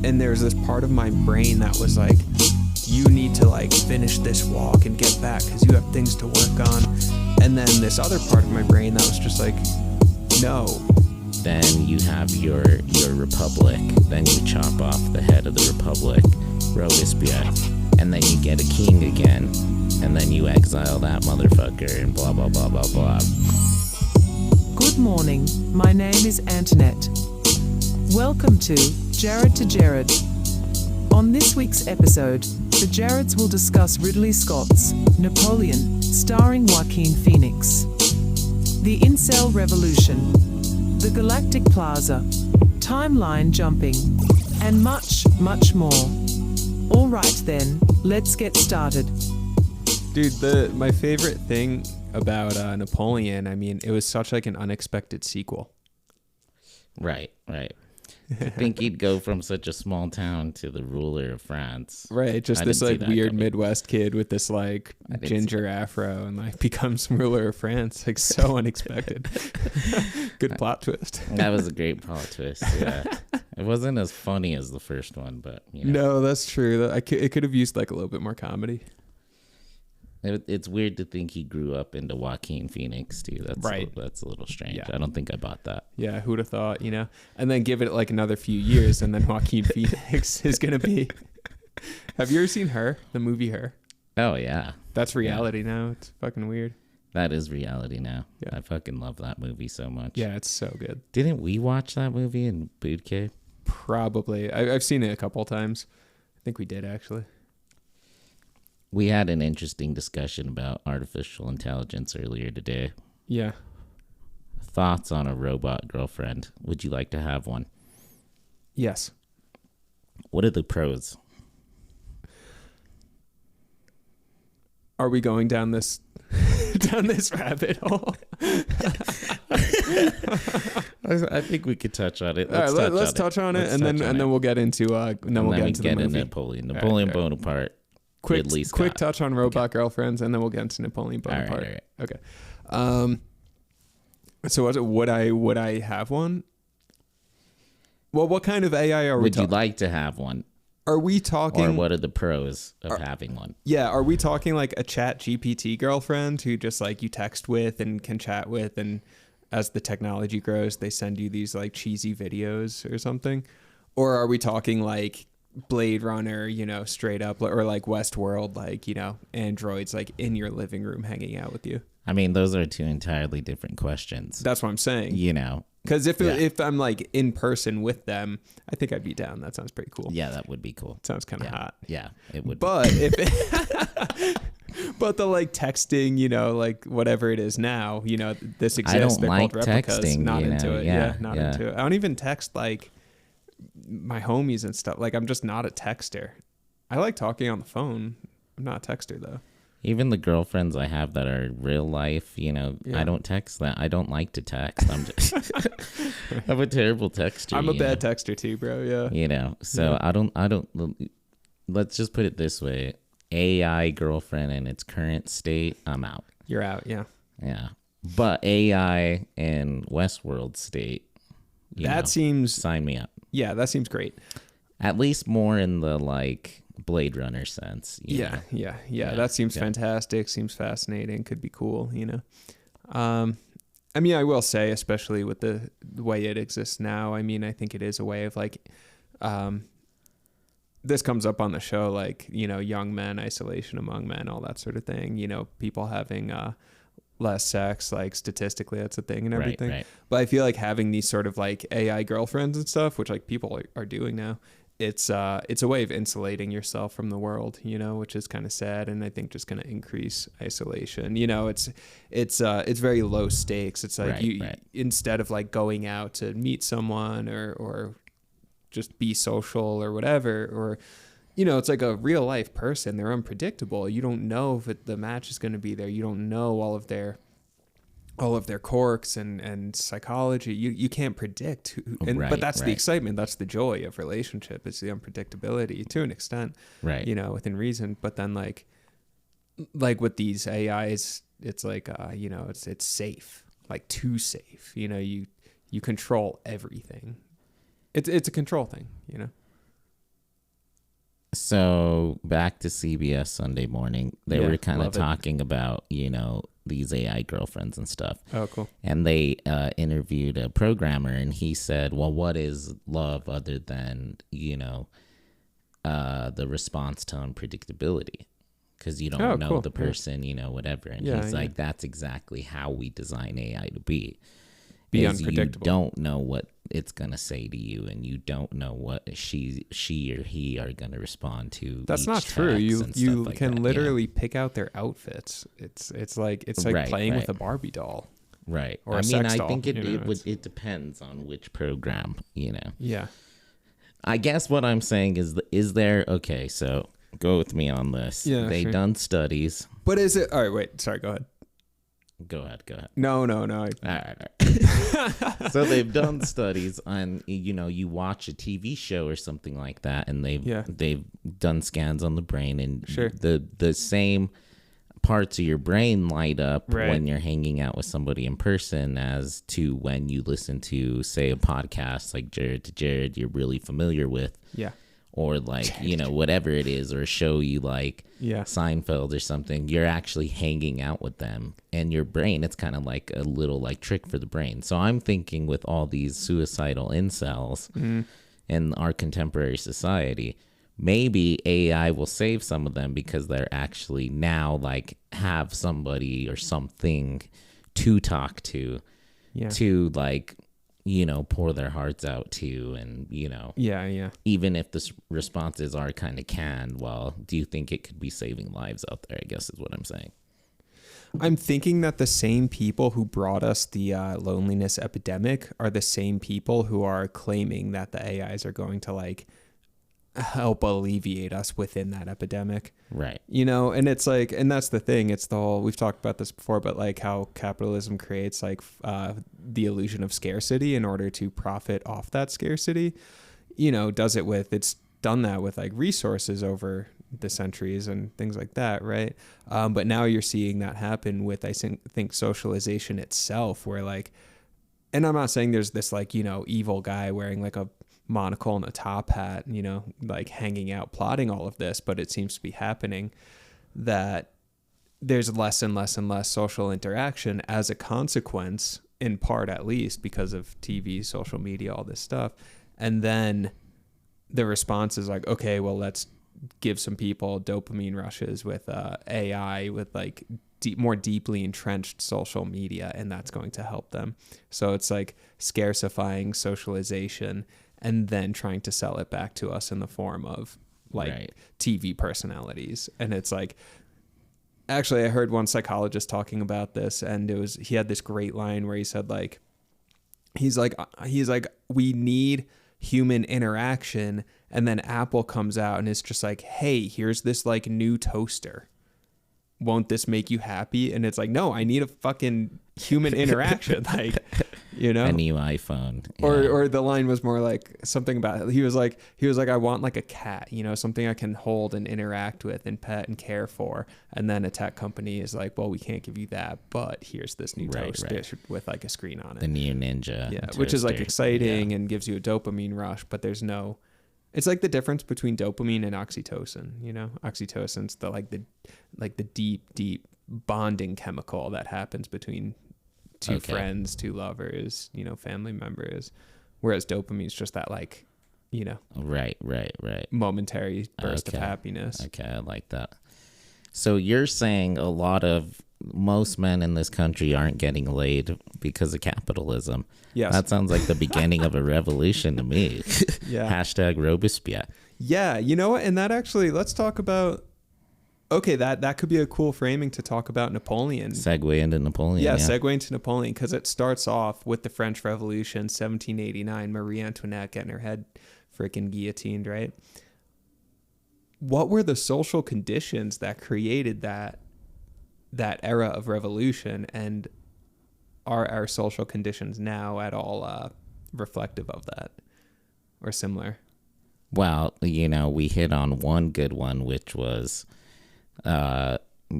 and there's this part of my brain that was like, you need to like finish this walk and get back because you have things to work on. And then this other part of my brain that was just like, no. Then you have your republic. Then you chop off the head of the republic, Robespierre, and then you get a king again, and then you exile that motherfucker and blah blah blah blah blah. Good morning. My name is Antoinette. Welcome to Jared to Jared. On this week's episode, the Jareds will discuss Riddley Scott's Napoleon, starring Joaquine Phoenix, the Incel Revolution, the Galactic Plaza, timeline jumping, and much, much more. All right then, let's get started. Dude, my favorite thing about Napoleon, I mean, it was such like an unexpected sequel. Right. I think he'd go from such a small town to the ruler of France. Right, just this like weird Midwest kid with this like ginger afro and like becomes ruler of France. Like so unexpected. Good plot twist. That was a great plot twist. Yeah, it wasn't as funny as the first one, but you know. No, that's true. It could have used like a little bit more comedy. It's weird to think he grew up into Joaquine Phoenix too. That's right. That's a little strange. Yeah. I don't think I bought that. Yeah, who'd have thought, you know? And then give it like another few years and then Joaquine Phoenix is going to be... Have you ever seen Her? The movie Her? Oh, yeah. That's reality now. It's fucking weird. That is reality now. Yeah. I fucking love that movie so much. Yeah, it's so good. Didn't we watch that movie in boot camp? Probably. I've seen it a couple of times. I think we did, actually. We had an interesting discussion about artificial intelligence earlier today. Yeah. Thoughts on a robot girlfriend? Would you like to have one? Yes. What are the pros? Are we going down this rabbit hole? I think we could touch on it. Let's touch on it, and then we'll get into the movie. Napoleon Bonaparte. Quick touch on robot girlfriends, and then we'll get into Napoleon Bonaparte. All right. Okay. So would I have one? Well, what kind of AI are we Would you like to have one? Are we talking... Or what are the pros of having one? Yeah, are we talking like a chat GPT girlfriend who just like you text with and can chat with, and as the technology grows, they send you these like cheesy videos or something? Or are we talking like Blade Runner, you know, straight up, or like Westworld, like, you know, androids like in your living room hanging out with you? I mean, those are two entirely different questions. That's what I'm saying. You know, because if I'm like in person with them, I think I'd be down. That sounds pretty cool. Yeah, that would be cool. Sounds kind of hot. Yeah, it would. But but the like texting, you know, like whatever it is now, you know, this exists. I don't They're like called replicas. texting. Not into it. Not Yeah. into it. I don't even text like my homies and stuff. Like, I'm just not a texter. I like talking on the phone. I'm not a texter though. Even the girlfriends I have that are real life, you know, I don't text that. I don't like to text. I'm just I'm a terrible texter. I'm a bad texter too, bro. Yeah. You know, so I don't let's just put it this way. AI girlfriend in its current state, I'm out. You're out. Yeah. Yeah. But AI in Westworld state, seems... Sign me up. Yeah, that seems great. At least more in the like Blade Runner sense. Yeah. That seems fantastic. Seems fascinating. Could be cool, you know. I mean, I will say, especially with the way it exists now, I mean, I think it is a way of like, this comes up on the show, like, you know, young men, isolation among men, all that sort of thing, you know, people having less sex, like statistically that's a thing and everything. Right. But I feel like having these sort of like AI girlfriends and stuff, which like people are doing now, it's a way of insulating yourself from the world, you know, which is kind of sad, and I think just going to increase isolation. You know, it's very low stakes. It's like instead of like going out to meet someone or just be social or whatever, or, you know, it's like a real life person. They're unpredictable. You don't know if the match is going to be there. You don't know all of their quirks and psychology. You can't predict. But that's the excitement. That's the joy of relationship. It's the unpredictability to an extent, right? You know, within reason. But then like with these AIs, it's like, you know, it's safe, like too safe. You know, you control everything. It's a control thing, you know. So back to CBS Sunday Morning. They Yeah, were kind of love it. talking about, these AI girlfriends and stuff. Oh, cool. And they interviewed a programmer, and he said, well, what is love other than, the response to unpredictability? Because you don't know cool. the person, whatever. And he's like, that's exactly how we design AI to be. Be is unpredictable. You don't know what it's going to say to you, and you don't know what she or he are going to respond to. That's not true. You can literally pick out their outfits. It's like playing with a Barbie doll. Right. Or a sex doll, think it depends on which program, Yeah. I guess what I'm saying is there, okay, so go with me on this. Yeah, They sure. done studies. But is it, all right, wait, sorry, go ahead. Go ahead. No. All right. So they've done studies on, you watch a TV show or something like that, and they've done scans on the brain, and Sure. the same parts of your brain light up Right. when you're hanging out with somebody in person as to when you listen to, say, a podcast like Jared to Jared you're really familiar with. Yeah. Or like, whatever it is, or a show you like, Yeah. Seinfeld or something, you're actually hanging out with them, and your brain, it's kind of like a little like trick for the brain. So I'm thinking with all these suicidal incels in our contemporary society, maybe AI will save some of them because they're actually now like have somebody or something to talk to, to like, pour their hearts out to, and, Yeah. even if the responses are kind of canned, well, do you think it could be saving lives out there, I guess is what I'm saying. I'm thinking that the same people who brought us the loneliness epidemic are the same people who are claiming that the AIs are going to like help alleviate us within that epidemic. Right. And it's like, and that's the thing. It's the whole, we've talked about this before, but like how capitalism creates like the illusion of scarcity in order to profit off that scarcity, it's done that with like resources over the centuries and things like that. Right. But now you're seeing that happen with, I think socialization itself, where like, and I'm not saying there's this like, evil guy wearing like a monocle and a top hat, like hanging out, plotting all of this, but it seems to be happening that there's less and less and less social interaction as a consequence, in part at least because of TV, social media, all this stuff. And then the response is like, okay, well, let's give some people dopamine rushes with AI, with like more deeply entrenched social media, and that's going to help them. So it's like scarcifying socialization and then trying to sell it back to us in the form of like TV personalities. And it's like, actually, I heard one psychologist talking about this, and he had this great line where he said like, he's like, we need human interaction. And then Apple comes out and it's just like, hey, here's this like new toaster. Won't this make you happy? And it's like, no, I need a fucking human interaction. Like, a new iPhone. Yeah. Or the line was more like something about, he was like, I want like a cat, something I can hold and interact with and pet and care for. And then a tech company is like, well, we can't give you that, but here's this new toaster with like a screen on it. The new Ninja. Yeah, toaster. which is like exciting and gives you a dopamine rush, but it's like the difference between dopamine and oxytocin. Oxytocin's the deep bonding chemical that happens between two friends, two lovers, family members, whereas dopamine's just that like, right, momentary burst of happiness. Okay, I like that. So you're saying most men in this country aren't getting laid because of capitalism. Yes. That sounds like the beginning of a revolution to me. Yeah. Hashtag Robespierre. Yeah. You know what? And that actually, let's talk about, okay, that could be a cool framing to talk about Napoleon. Segue into Napoleon. Yeah, segue into Napoleon, because it starts off with the French Revolution, 1789, Marie Antoinette getting her head freaking guillotined, right? What were the social conditions that created that era of revolution, and are our social conditions now at all reflective of that or similar? Well, we hit on one good one, which was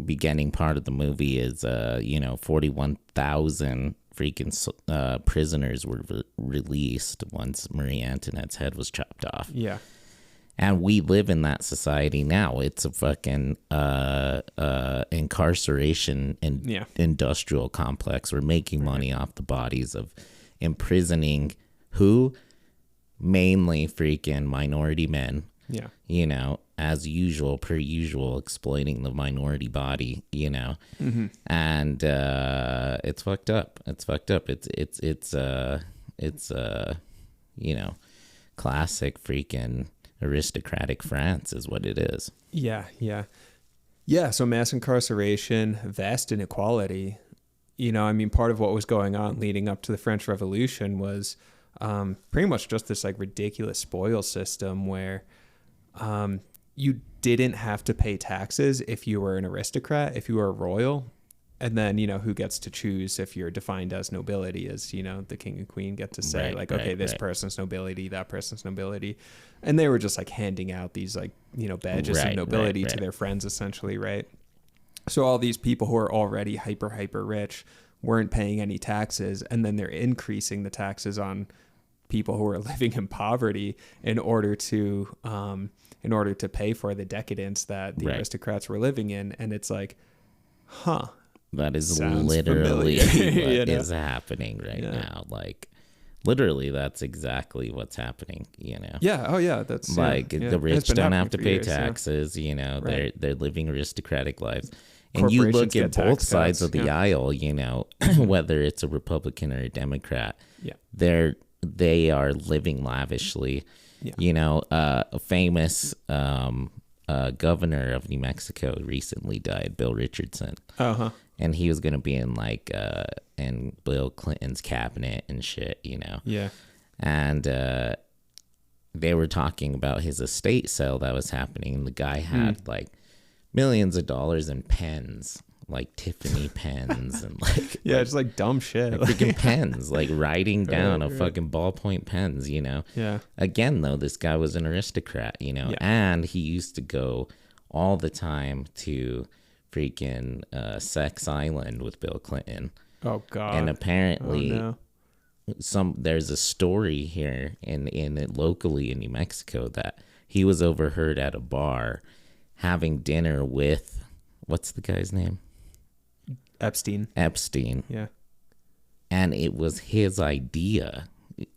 beginning part of the movie is 41,000 freaking prisoners were released once Marie Antoinette's head was chopped off. Yeah. And we live in that society now. It's a fucking incarceration and industrial complex. We're making money off the bodies of imprisoning who? Mainly freaking minority men. Yeah. You know, as usual, per usual, exploiting the minority body, you know. Mm-hmm. And it's fucked up. It's fucked up. It's you know, classic freaking aristocratic France is what it is. Yeah, yeah. Yeah, so mass incarceration, vast inequality. You know, I mean, part of what was going on leading up to the French Revolution was pretty much just this like ridiculous spoil system where you didn't have to pay taxes if you were an aristocrat, if you were a royal. And then, you know, who gets to choose if you're defined as nobility is, you know, the king and queen get to say this person's nobility, that person's nobility. And they were just like handing out these like, you know, badges of nobility to their friends essentially, right? So all these people who are already hyper rich weren't paying any taxes. And then they're increasing the taxes on people who are living in poverty in order to pay for the decadence that the aristocrats were living in. And it's like, huh. That is literally what is happening right now. Like, literally, that's exactly what's happening, you know? Yeah. Oh, yeah. That's like the rich don't have to pay taxes, you know, they're living aristocratic lives. And you look at both sides of the aisle, you know, whether it's a Republican or a Democrat, they are living lavishly. Yeah. You know, a famous governor of New Mexico recently died, Bill Richardson. Uh-huh. And he was going to be in like in Bill Clinton's cabinet and shit, you know. Yeah. And they were talking about his estate sale that was happening. And the guy had like millions of dollars in pens, like Tiffany pens and like just like dumb shit, like freaking pens, like writing down a fucking ballpoint pens, you know. Yeah. Again, though, this guy was an aristocrat, you know, and he used to go all the time to freaking Sex Island with Bill Clinton. Oh God! And apparently, there's a story here in locally in New Mexico that he was overheard at a bar having dinner with what's the guy's name? Epstein. Yeah. And it was his idea.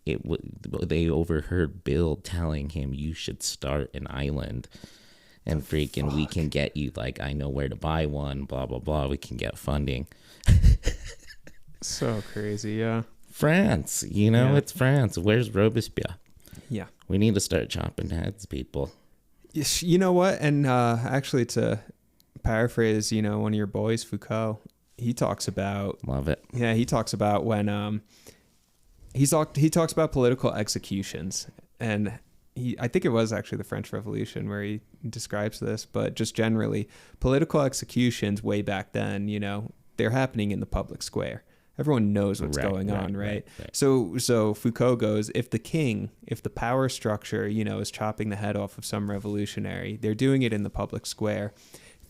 They overheard Bill telling him, "You should start an island." And freaking, we can get you, like, I know where to buy one, blah, blah, blah. We can get funding. So crazy, yeah. France, you know, it's France. Where's Robespierre? Yeah. We need to start chopping heads, people. You know what? And actually, to paraphrase, you know, one of your boys, Foucault, he talks about... Love it. Yeah, he talks about when... he talks about political executions. And... I think it was actually the French Revolution where he describes this, but just generally political executions way back then, you know, they're happening in the public square. Everyone knows what's going on, right? So Foucault goes, if the power structure, you know, is chopping the head off of some revolutionary, they're doing it in the public square.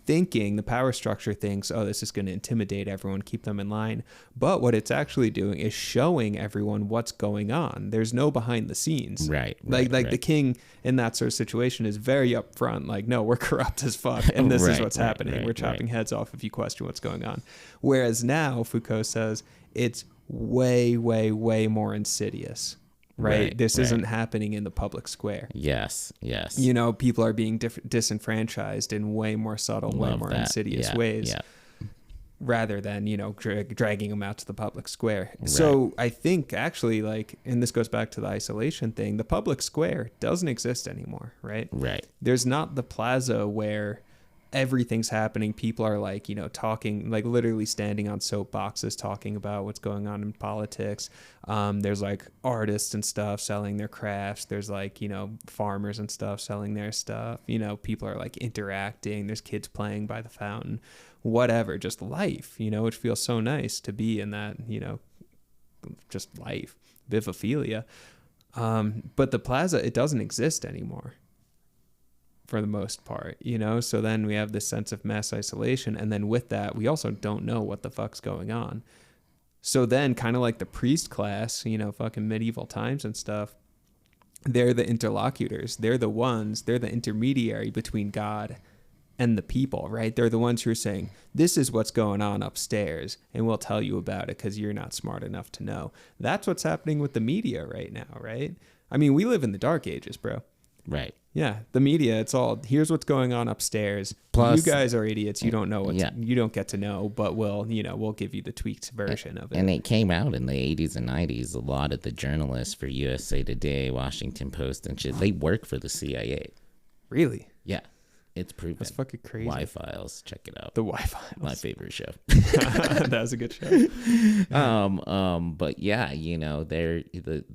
Thinking the power structure thinks, oh, this is going to intimidate everyone, keep them in line. But what it's actually doing is showing everyone what's going on. There's no behind the scenes. Right. The king in that sort of situation is very upfront. Like, no, we're corrupt as fuck. And this is what's happening. We're chopping heads off if you question what's going on. Whereas now Foucault says it's way, way, way more insidious. Right. This isn't happening in the public square. Yes. You know, people are being disenfranchised in way more subtle, way more insidious ways rather than, you know, dragging them out to the public square. Right. So I think actually, like, and this goes back to the isolation thing, the public square doesn't exist anymore. Right. There's not the plaza where everything's happening. People are like, you know, talking, like literally standing on soapboxes talking about what's going on in politics. There's like artists and stuff selling their crafts. There's like, you know, farmers and stuff selling their stuff. You know, people are like interacting. There's kids playing by the fountain, whatever, just life, you know, which feels so nice to be in that, you know, just life, vivophilia. But the plaza, it doesn't exist anymore. For the most part, you know, so then we have this sense of mass isolation. And then with that, we also don't know what the fuck's going on. So then kind of like the priest class, you know, fucking medieval times and stuff, they're the interlocutors. They're the intermediary between God and the people, right? They're the ones who are saying, this is what's going on upstairs, and we'll tell you about it because you're not smart enough to know. That's what's happening with the media right now, right? I mean, we live in the dark ages, bro. Right. Yeah, the media, it's all, here's what's going on upstairs. Plus, you guys are idiots. You don't know what yeah. you don't get to know, but we'll give you the tweaked version of it. And it came out in the 80s and 90s. A lot of the journalists for USA Today, Washington Post and shit, they work for the CIA. Really? Yeah. It's proven. That's fucking crazy. Y-Files, check it out. The Y-Files. My favorite show. That was a good show. But yeah, you know, the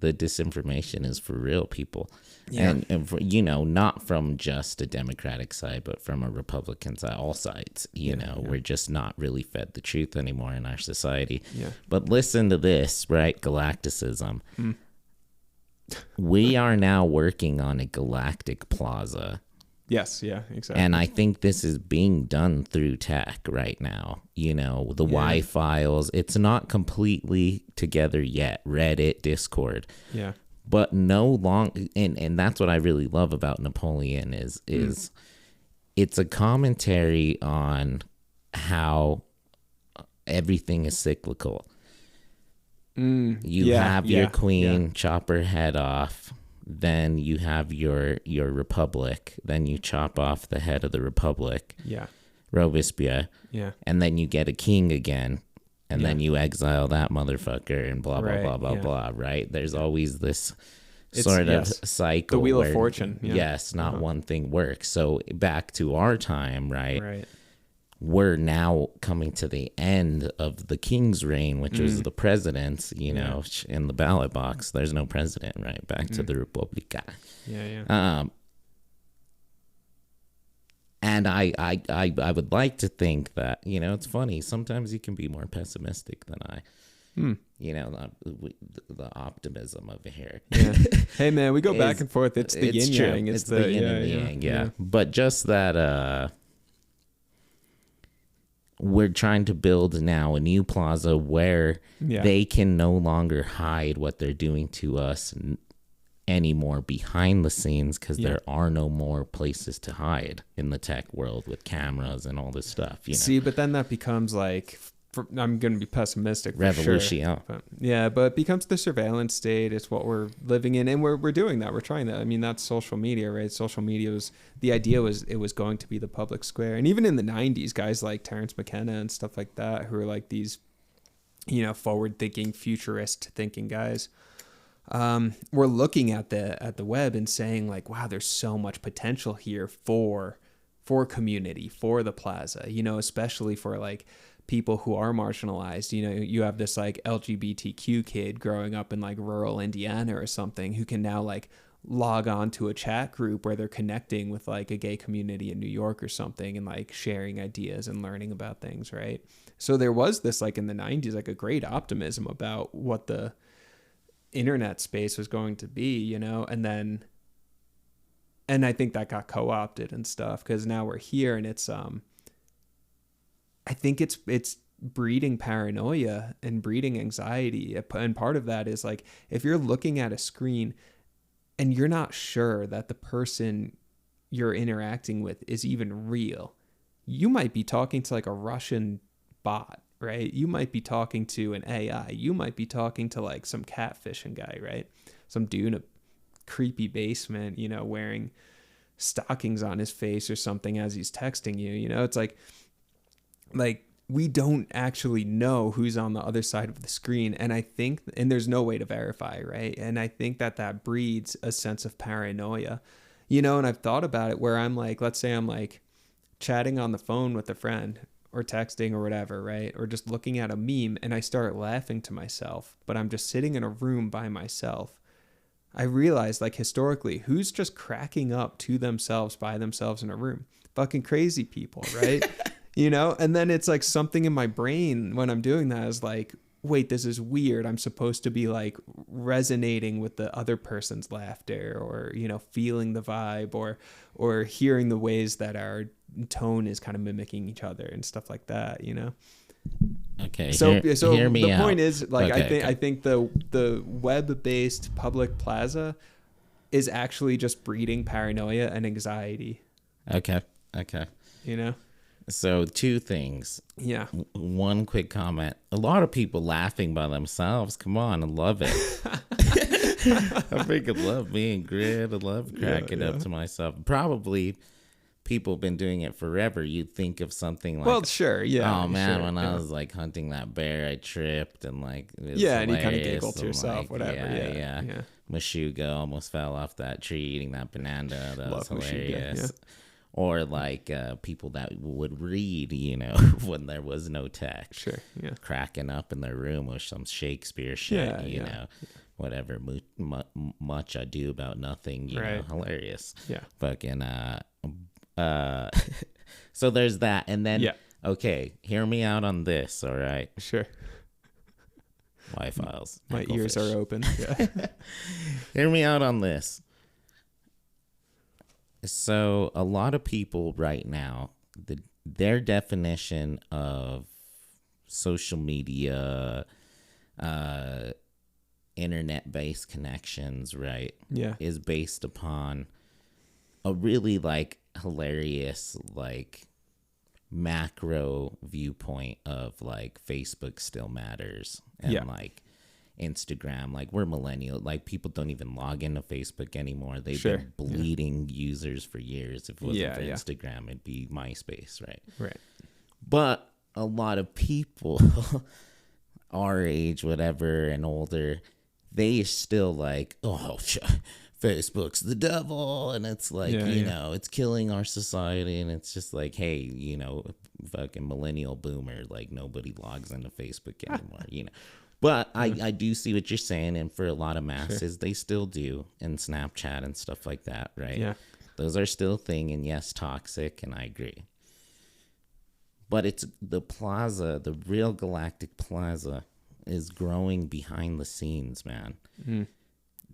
disinformation is for real, people. Yeah. And for, you know, not from just a Democratic side, but from a Republican side, all sides. You know, we're just not really fed the truth anymore in our society. Yeah. But listen to this, right? Galacticism. We are now working on a Galactic Plaza. Yes, yeah, exactly. And I think this is being done through tech right now. You know, the Y-Files, it's not completely together yet. Reddit, Discord. Yeah. But and that's what I really love about Napoleon is it's a commentary on how everything is cyclical. You have your queen, chop her head off. Then you have your republic. Then you chop off the head of the republic. Yeah. Robespierre. Yeah. And then you get a king again. And then you exile that motherfucker and blah, blah, blah, blah, blah, right? There's always this sort of cycle. The Wheel of Fortune. Yeah. Yes, not one thing works. So back to our time, right? Right. We're now coming to the end of the king's reign, which was the president's, you know, in the ballot box. There's no president, right? Back to the Republica. Yeah. And I would like to think that, you know, it's funny. Sometimes you can be more pessimistic than I. You know, the optimism of here. Yeah. Hey, man, we go back and forth. It's the yin yang. It's the yin and the yang, yeah. But just that we're trying to build now a new plaza where they can no longer hide what they're doing to us anymore behind the scenes, because there are no more places to hide in the tech world with cameras and all this stuff. You know? See, but then that becomes like, I'm going to be pessimistic. Revolution. Sure, but it becomes the surveillance state. It's what we're living in, and we're doing that. We're trying that. I mean, that's social media, right? Social media the idea was it was going to be the public square, and even in the 90s, guys like Terrence McKenna and stuff like that, who are like these, you know, forward-thinking, futurist-thinking guys. We're looking at the web and saying like, wow, there's so much potential here for community, for the plaza, you know, especially for like people who are marginalized. You know, you have this like LGBTQ kid growing up in like rural Indiana or something who can now like log on to a chat group where they're connecting with like a gay community in New York or something and like sharing ideas and learning about things, right? So there was this like in the 90s like a great optimism about what the internet space was going to be, you know, and I think that got co-opted and stuff, because now we're here and it's I think it's breeding paranoia and breeding anxiety, and part of that is like if you're looking at a screen and you're not sure that the person you're interacting with is even real, you might be talking to like a Russian bot, right? You might be talking to an AI. You might be talking to like some catfishing guy, right? Some dude in a creepy basement, you know, wearing stockings on his face or something as he's texting you. You know, it's like we don't actually know who's on the other side of the screen. And I think, and there's no way to verify, right? And I think that breeds a sense of paranoia, you know, and I've thought about it where I'm like, let's say I'm like chatting on the phone with a friend or texting or whatever, right? Or just looking at a meme and I start laughing to myself, but I'm just sitting in a room by myself. I realized like historically, who's just cracking up to themselves by themselves in a room? Fucking crazy people, right? You know? And then it's like something in my brain when I'm doing that is like, wait, this is weird. I'm supposed to be like resonating with the other person's laughter or, you know, feeling the vibe or hearing the ways that our tone is kind of mimicking each other and stuff like that, you know? Okay. So hear me the out. point is like, okay, I think the web-based public plaza, is actually just breeding paranoia and anxiety. Okay. You know? So 2 things. Yeah. One quick comment. A lot of people laughing by themselves. Come on, I love it. I freaking love being grit. I love cracking up to myself. Probably people have been doing it forever. You'd think of something like, well, sure, yeah. oh man, sure, when I was like hunting that bear, I tripped and like it was and you kind of hilarious. giggle to I'm yourself, like, whatever. Yeah. Meshuggah almost fell off that tree eating that banana. That was Love Meshuggah, hilarious. Or like people that would read, when there was no text. Sure, yeah. Cracking up in their room with some Shakespeare shit, you know. Whatever, much ado about nothing, you know, hilarious. Yeah. Fucking, so there's that. And then, okay, hear me out on this, all right? Sure. Y-Files. My ears are open. Yeah. Hear me out on this. So a lot of people right now, their definition of social media, internet-based connections, right? Yeah. Is based upon a really like hilarious like macro viewpoint of like Facebook still matters and like Instagram, like we're millennial, like people don't even log into Facebook anymore. They've been bleeding users for years. If it wasn't for Instagram, it'd be MySpace, right? But a lot of people our age, whatever, and older, they still like, oh, Facebook's the devil, and it's like, know, it's killing our society, and it's just like, hey, fucking millennial boomer, like nobody logs into Facebook anymore, But I do see what you're saying, and for a lot of masses, they still do, and Snapchat and stuff like that, right? Yeah. Those are still a thing, and yes, toxic, and I agree. But it's the plaza, the real Galactic Plaza, is growing behind the scenes, man. Mm.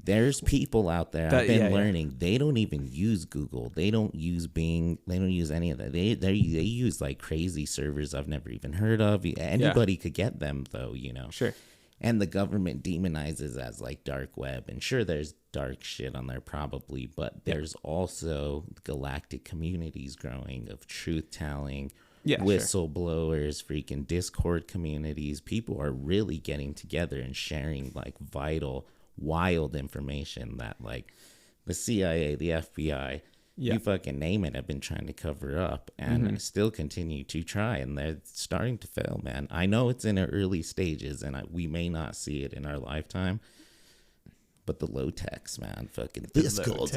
There's people out there, I've been learning, they don't even use Google. They don't use Bing. They don't use any of that. They use like crazy servers I've never even heard of. Anybody could get them, though, Sure. And the government demonizes as like dark web. And sure, there's dark shit on there probably, but there's also galactic communities growing of truth-telling, whistleblowers, freaking Discord communities. People are really getting together and sharing like vital, wild information that like the CIA, the FBI, you fucking name it, have been trying to cover up and still continue to try, and they're starting to fail, man. I know it's in the early stages, and we may not see it in our lifetime, but the low techs, man, fucking this cold.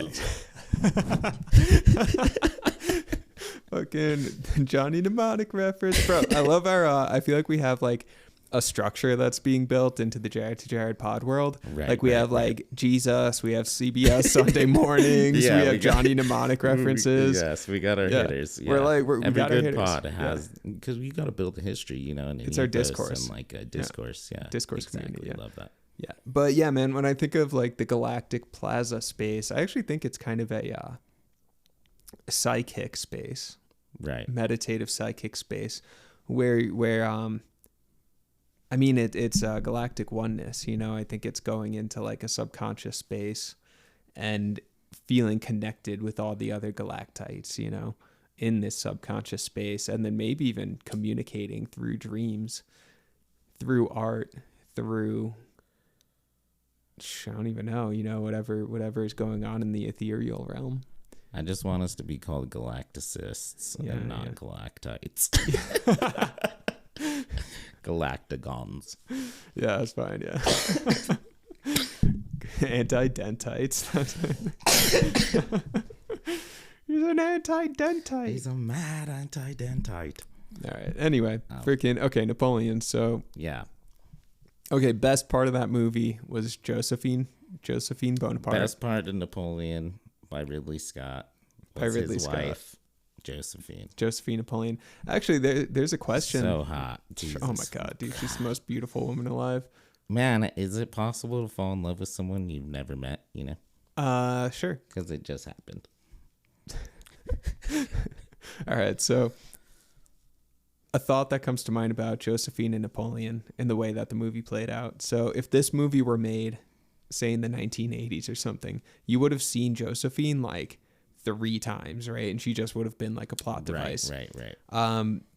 Fucking Johnny Mnemonic reference, bro. I love our. I feel like we have like a structure that's being built into the Jared to Jared pod world. Right, like we have like Jesus, we have CBS Sunday mornings, we have Johnny Mnemonic references. Yes, we got our hitters. Yeah. We every got good our hitters. Pod has, because we got to build a history, and it's our discourse and like a discourse. Discourse exactly. community. Love that. Yeah, but yeah, man, when I think of like the Galactic Plaza space, I actually think it's kind of a psychic space, right? Meditative psychic space, where I mean, it's galactic oneness, I think it's going into like a subconscious space and feeling connected with all the other galactites, in this subconscious space, and then maybe even communicating through dreams, through art, through, I don't even know, whatever is going on in the ethereal realm. I just want us to be called galacticists and not galactites. Galactagons. Yeah, that's fine. Yeah. Anti-dentites. He's an anti-dentite. He's a mad anti-dentite. All right. Anyway, okay, Napoleon. So yeah. Okay, best part of that movie was Josephine Bonaparte. Best part of Napoleon by Riddley Scott. By Riddley his Scott. Wife. Josephine Napoleon. Actually, there's a question. So hot. Jesus. Oh my God, dude. She's the most beautiful woman alive. Man, is it possible to fall in love with someone you've never met, Sure. Because it just happened. All right, so a thought that comes to mind about Josephine and Napoleon and the way that the movie played out. So if this movie were made say in the 1980s or something, you would have seen Josephine like 3 times, right? And she just would have been like a plot device. Right.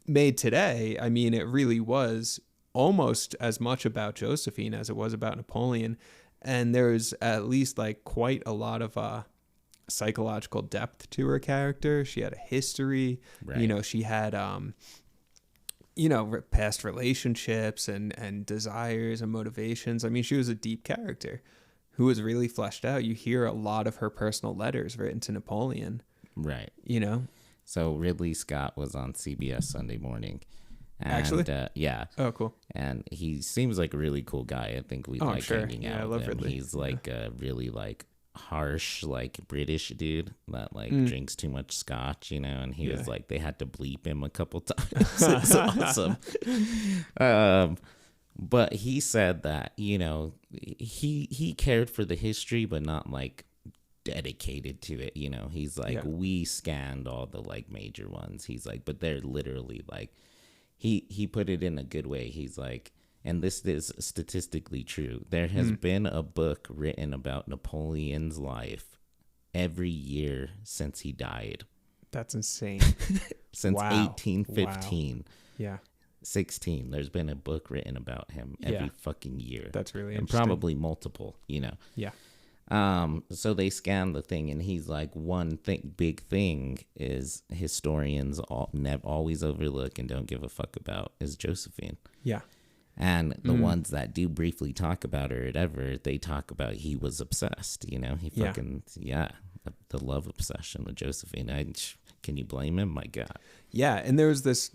Made today, I mean, it really was almost as much about Josephine as it was about Napoleon. And there's at least like quite a lot of psychological depth to her character. She had a history, Right. you know, she had, past relationships and desires and motivations. I mean, she was a deep character who was really fleshed out. You hear a lot of her personal letters written to Napoleon. Right. You know? So Ridley Scott was on CBS Sunday Morning. And, Actually? Yeah. Oh, cool. And he seems like a really cool guy. I think we like sure. hanging Yeah, out I with love him. Ridley. He's like a really like harsh, like British dude that like drinks too much scotch, you know, and he was like, they had to bleep him a couple times. It's awesome. But he said that, you know, he cared for the history, but not like dedicated to it. You know, he's like, we scanned all the like major ones. He's like, but they're literally like, he put it in a good way. He's like, and this is statistically true. There has been a book written about Napoleon's life every year since he died. That's insane. Since Wow. 1815. Wow. Yeah. 16. There's been a book written about him every fucking year. That's really and interesting. probably multiple, you know. Yeah. So they scanned the thing, and he's like, one big thing is historians always overlook and don't give a fuck about is Josephine. Yeah. And the ones that do briefly talk about her or whatever, they talk about he was obsessed, you know. He fucking the love obsession with Josephine. Can you blame him? My God. Yeah, and there was this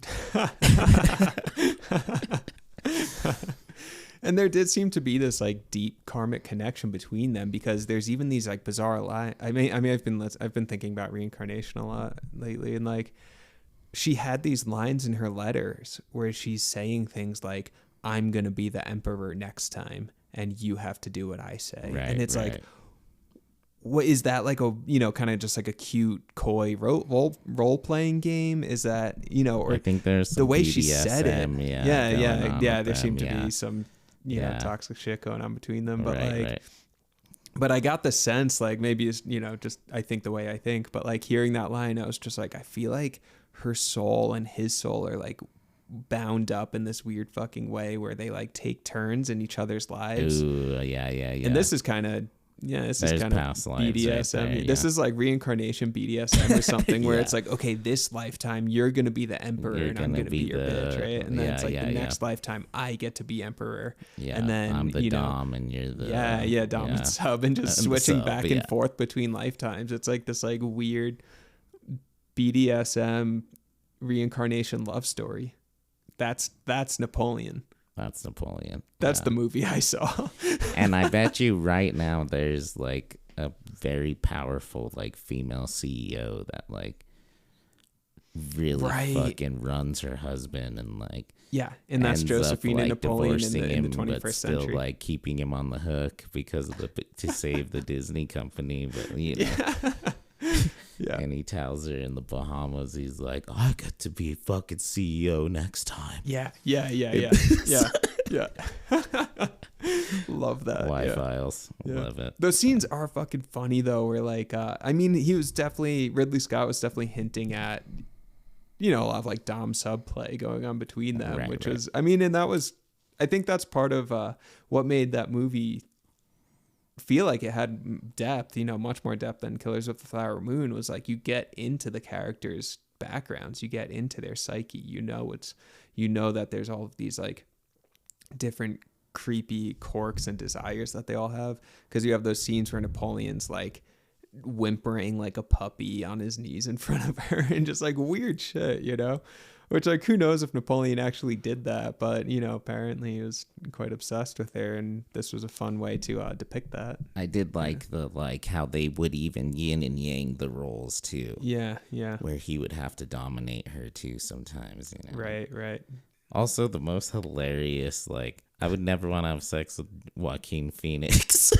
and there did seem to be this like deep karmic connection between them, because there's even these like bizarre lines. I mean I've been thinking about reincarnation a lot lately, and like she had these lines in her letters where she's saying things like, I'm going to be the emperor next time and you have to do what I say. Right, and it's right. like, what is that, like a, you know, kind of just like a cute coy role playing game? Is that, you know, or I think there's some the way BDSM, she said it. Yeah, There seemed to yeah. be some, you know, toxic shit going on between them. But right. but I got the sense, like, maybe it's, you know, just I think the way I think, but like hearing that line, I was just like, I feel like her soul and his soul are like bound up in this weird fucking way where they like take turns in each other's lives. Ooh, yeah. And this is kind of, this is kind of past lives BDSM. right there, This is like reincarnation BDSM or something where it's like, okay, this lifetime you're going to be the emperor and I'm going to be your bitch, right? And then it's like the next lifetime I get to be emperor. Yeah, and then I'm the you know, dom and you're the dom and sub, and just And switching sub, back and forth between lifetimes. It's like this like weird BDSM reincarnation love story. That's Napoleon. That's Napoleon. That's the movie I saw. And I bet you right now there's like a very powerful like female CEO that like really fucking runs her husband and like and that's Josephine and like Napoleon divorcing in the him, 21st but century. still like keeping him on the hook because of to save the Disney company, but you know. Yeah. And he tells her in the Bahamas, he's like, I get to be fucking CEO next time. Yeah. Love that. Y-Files. Love it. Those scenes are fucking funny though, where like, I mean, Ridley Scott was definitely hinting at, you know, a lot of like dom sub play going on between them, which was, I mean, and I think that's part of what made that movie feel like it had depth, you know, much more depth than Killers of the Flower Moon, was like you get into the characters' backgrounds, you get into their psyche, you know that there's all of these like different creepy quirks and desires that they all have, because you have those scenes where Napoleon's like whimpering like a puppy on his knees in front of her and just like weird shit, you know, which like who knows if Napoleon actually did that, but you know, apparently he was quite obsessed with her, and this was a fun way to depict that. I did like the like how they would even yin and yang the roles too. Yeah Where he would have to dominate her too sometimes, you know. Right Also the most hilarious, like, I would never want to have sex with Joaquine Phoenix.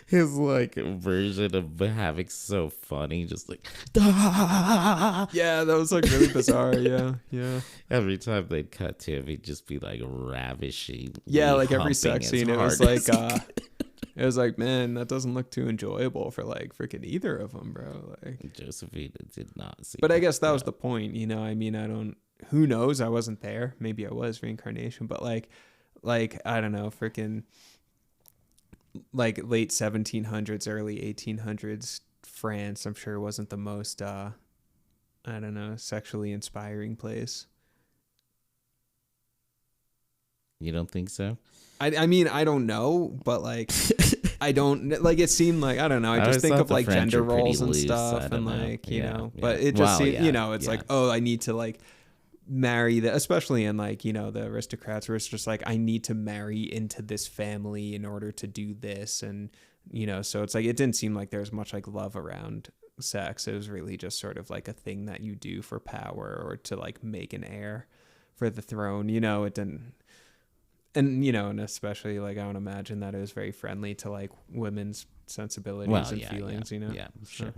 His like version of having so funny, just like yeah, that was like really bizarre. yeah Every time they'd cut to him, he'd just be like ravishing. like every sex scene it was like It was like, man, that doesn't look too enjoyable for like freaking either of them, bro. Like Josephine did not see. but I guess that was the point, you know. I mean, who knows? I wasn't there. Maybe I was reincarnation, but like I don't know, freaking like late 1700s, early 1800s France, I'm sure wasn't the most I don't know, sexually inspiring place. You don't think so? I mean, I don't know, but like I don't like, it seemed like, I don't know, I just think of like French gender are pretty roles and loose, stuff I don't and know. like, you Yeah, know, yeah. but it just Well, seemed, yeah, you know, it's yeah. like, oh, I need to like marry the, especially in like, you know, the aristocrats where it's just like, I need to marry into this family in order to do this. And, you know, so it's like, it didn't seem like there was much like love around sex. It was really just sort of like a thing that you do for power or to like make an heir for the throne, you know. It didn't, and you know, and especially like I would imagine that it was very friendly to like women's sensibilities and feelings, you know. Yeah, sure.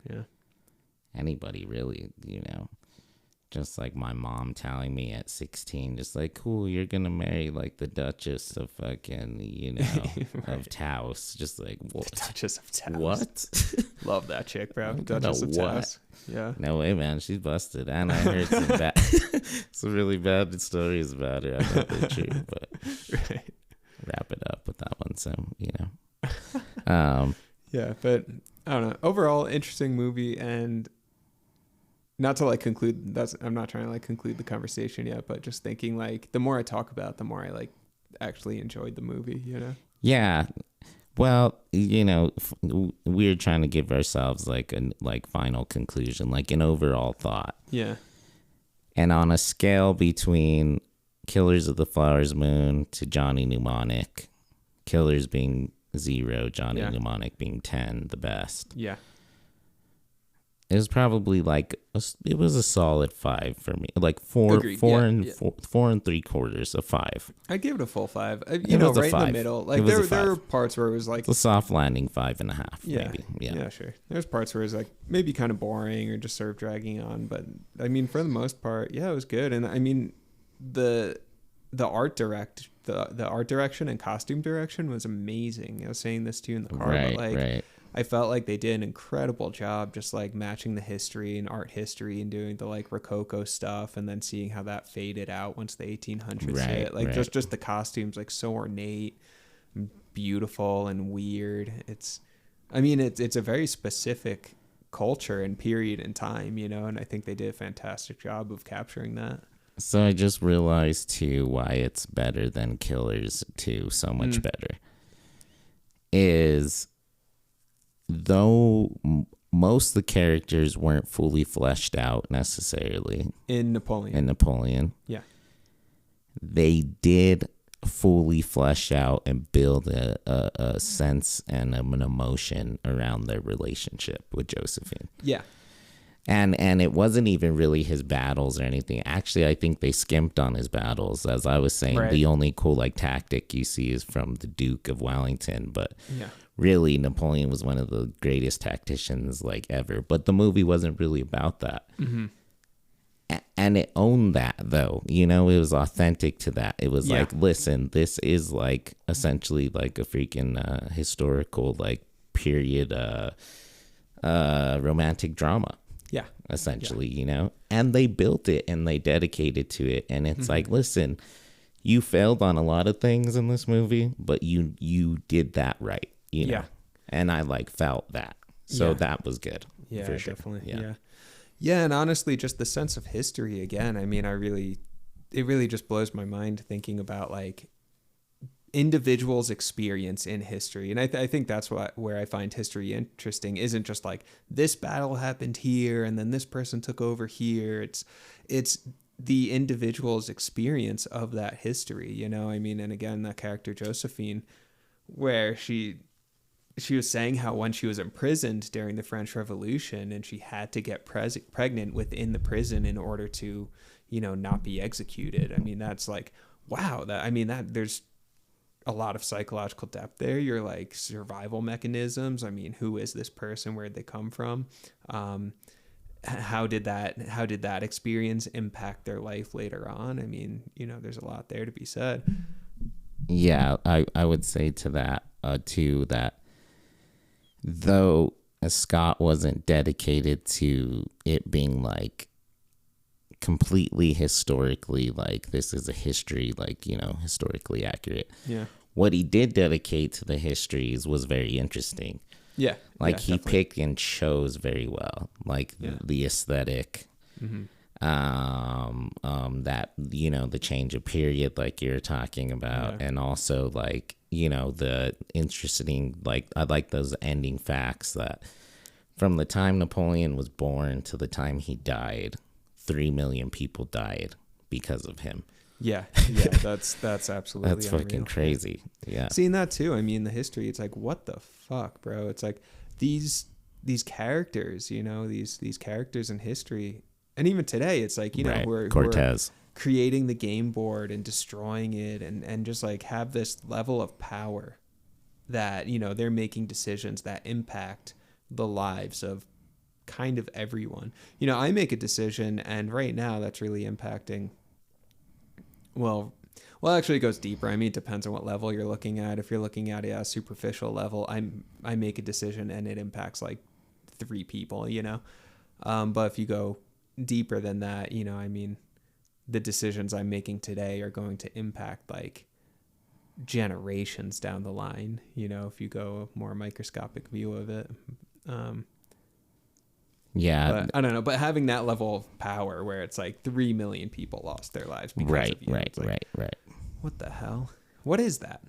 Yeah. Anybody really, you know. Just like my mom telling me at 16, just like, cool, you're gonna marry like the Duchess of fucking, you know, Right. of Taos. Just like, what? Duchess of Taos. What? Love that chick, bro. don't Duchess know of what. Taos. Yeah. No way, man. She's busted. And I heard some really bad stories about her. I know they're true, but Right. wrap it up with that one. So, you know. Yeah, but I don't know. Overall, interesting movie, and not to like conclude. I'm not trying to like conclude the conversation yet, but just thinking like the more I talk about, the more I like actually enjoyed the movie. You know. Yeah. Well, you know, we're trying to give ourselves like a final conclusion, like an overall thought. Yeah. And on a scale between Killers of the Flowers Moon to Johnny Mnemonic, Killers being 0, Johnny Mnemonic being 10, the best. Yeah. It was probably like it was a solid 5 for me, like four Agreed. and 3/4 of 5. I'd give it a full 5. You It know, was a right in 5. the middle. It Like was a there were 5. parts where it was like It's a soft landing 5.5, yeah, maybe. yeah, sure. There's parts where it's like maybe kind of boring or just sort of dragging on, but I mean, for the most part, yeah, it was good. And I mean, the art direction and costume direction was amazing. I was saying this to you in the car, but like Right. I felt like they did an incredible job just like matching the history and art history and doing the like Rococo stuff and then seeing how that faded out once the 1800s hit. Like just the costumes, like so ornate and beautiful and weird. It's a very specific culture and period in time, you know, and I think they did a fantastic job of capturing that. So I just realized too why it's better than Killers 2, so much better. Is though most of the characters weren't fully fleshed out necessarily In Napoleon. Yeah. They did fully flesh out and build a sense and an emotion around their relationship with Josephine. Yeah. And it wasn't even really his battles or anything. Actually, I think they skimped on his battles. As I was saying, the only cool like tactic you see is from the Duke of Wellington. But really, Napoleon was one of the greatest tacticians like ever. But the movie wasn't really about that. Mm-hmm. And it owned that, though. You know, it was authentic to that. It was like, listen, this is like essentially like a freaking historical like period romantic drama. Yeah. Essentially, you know, and they built it and they dedicated to it. And it's like, listen, you failed on a lot of things in this movie, but you did that right, you know? And I like felt that. So that was good. Yeah, for sure. Definitely. Yeah. And honestly, just the sense of history again. I mean, it really just blows my mind thinking about like individuals' experience in history. And I think that's where I find history interesting, isn't just like this battle happened here and then this person took over here. It's the individual's experience of that history, you know? I mean, and again, that character Josephine, where she was saying how when she was imprisoned during the French Revolution and she had to get pregnant within the prison in order to, you know, not be executed. I mean, that's like, wow, there's a lot of psychological depth there. You're like survival mechanisms. I mean, who is this person? Where'd they come from? How did that experience impact their life later on? I mean, you know, there's a lot there to be said. Yeah, I would say to that, too, that though Scott wasn't dedicated to it being like completely historically, like this is a history, like, you know, historically accurate. Yeah. What he did dedicate to the histories was very interesting. Yeah. Like yeah, he definitely. picked and chose very well, like Yeah. the aesthetic, Mm-hmm. that, you know, the change of period, like you're talking about, Yeah. and also like, you know, the interesting, like I like those ending facts that from the time Napoleon was born to the time he died, 3 million people died because of him. Yeah. Yeah. That's absolutely That's fucking unreal. crazy. Yeah. Seeing that too. I mean, the history. It's like, what the fuck, bro? It's like these characters. You know, these characters in history, and even today, it's like, you know, Right. who are Cortez. creating the game board and destroying it, and just like have this level of power that, you know, they're making decisions that impact the lives of kind of everyone. You know, I make a decision, and right now that's really impacting. Well, actually, it goes deeper. I mean, it depends on what level you're looking at. If you're looking at a superficial level, I make a decision and it impacts like 3 people, you know. But if you go deeper than that, you know, I mean, the decisions I'm making today are going to impact like generations down the line, you know, if you go a more microscopic view of it. Yeah. But I don't know, but having that level of power where it's like 3 million people lost their lives because Right. of you. Right. It's like, Right. what the hell? What is that?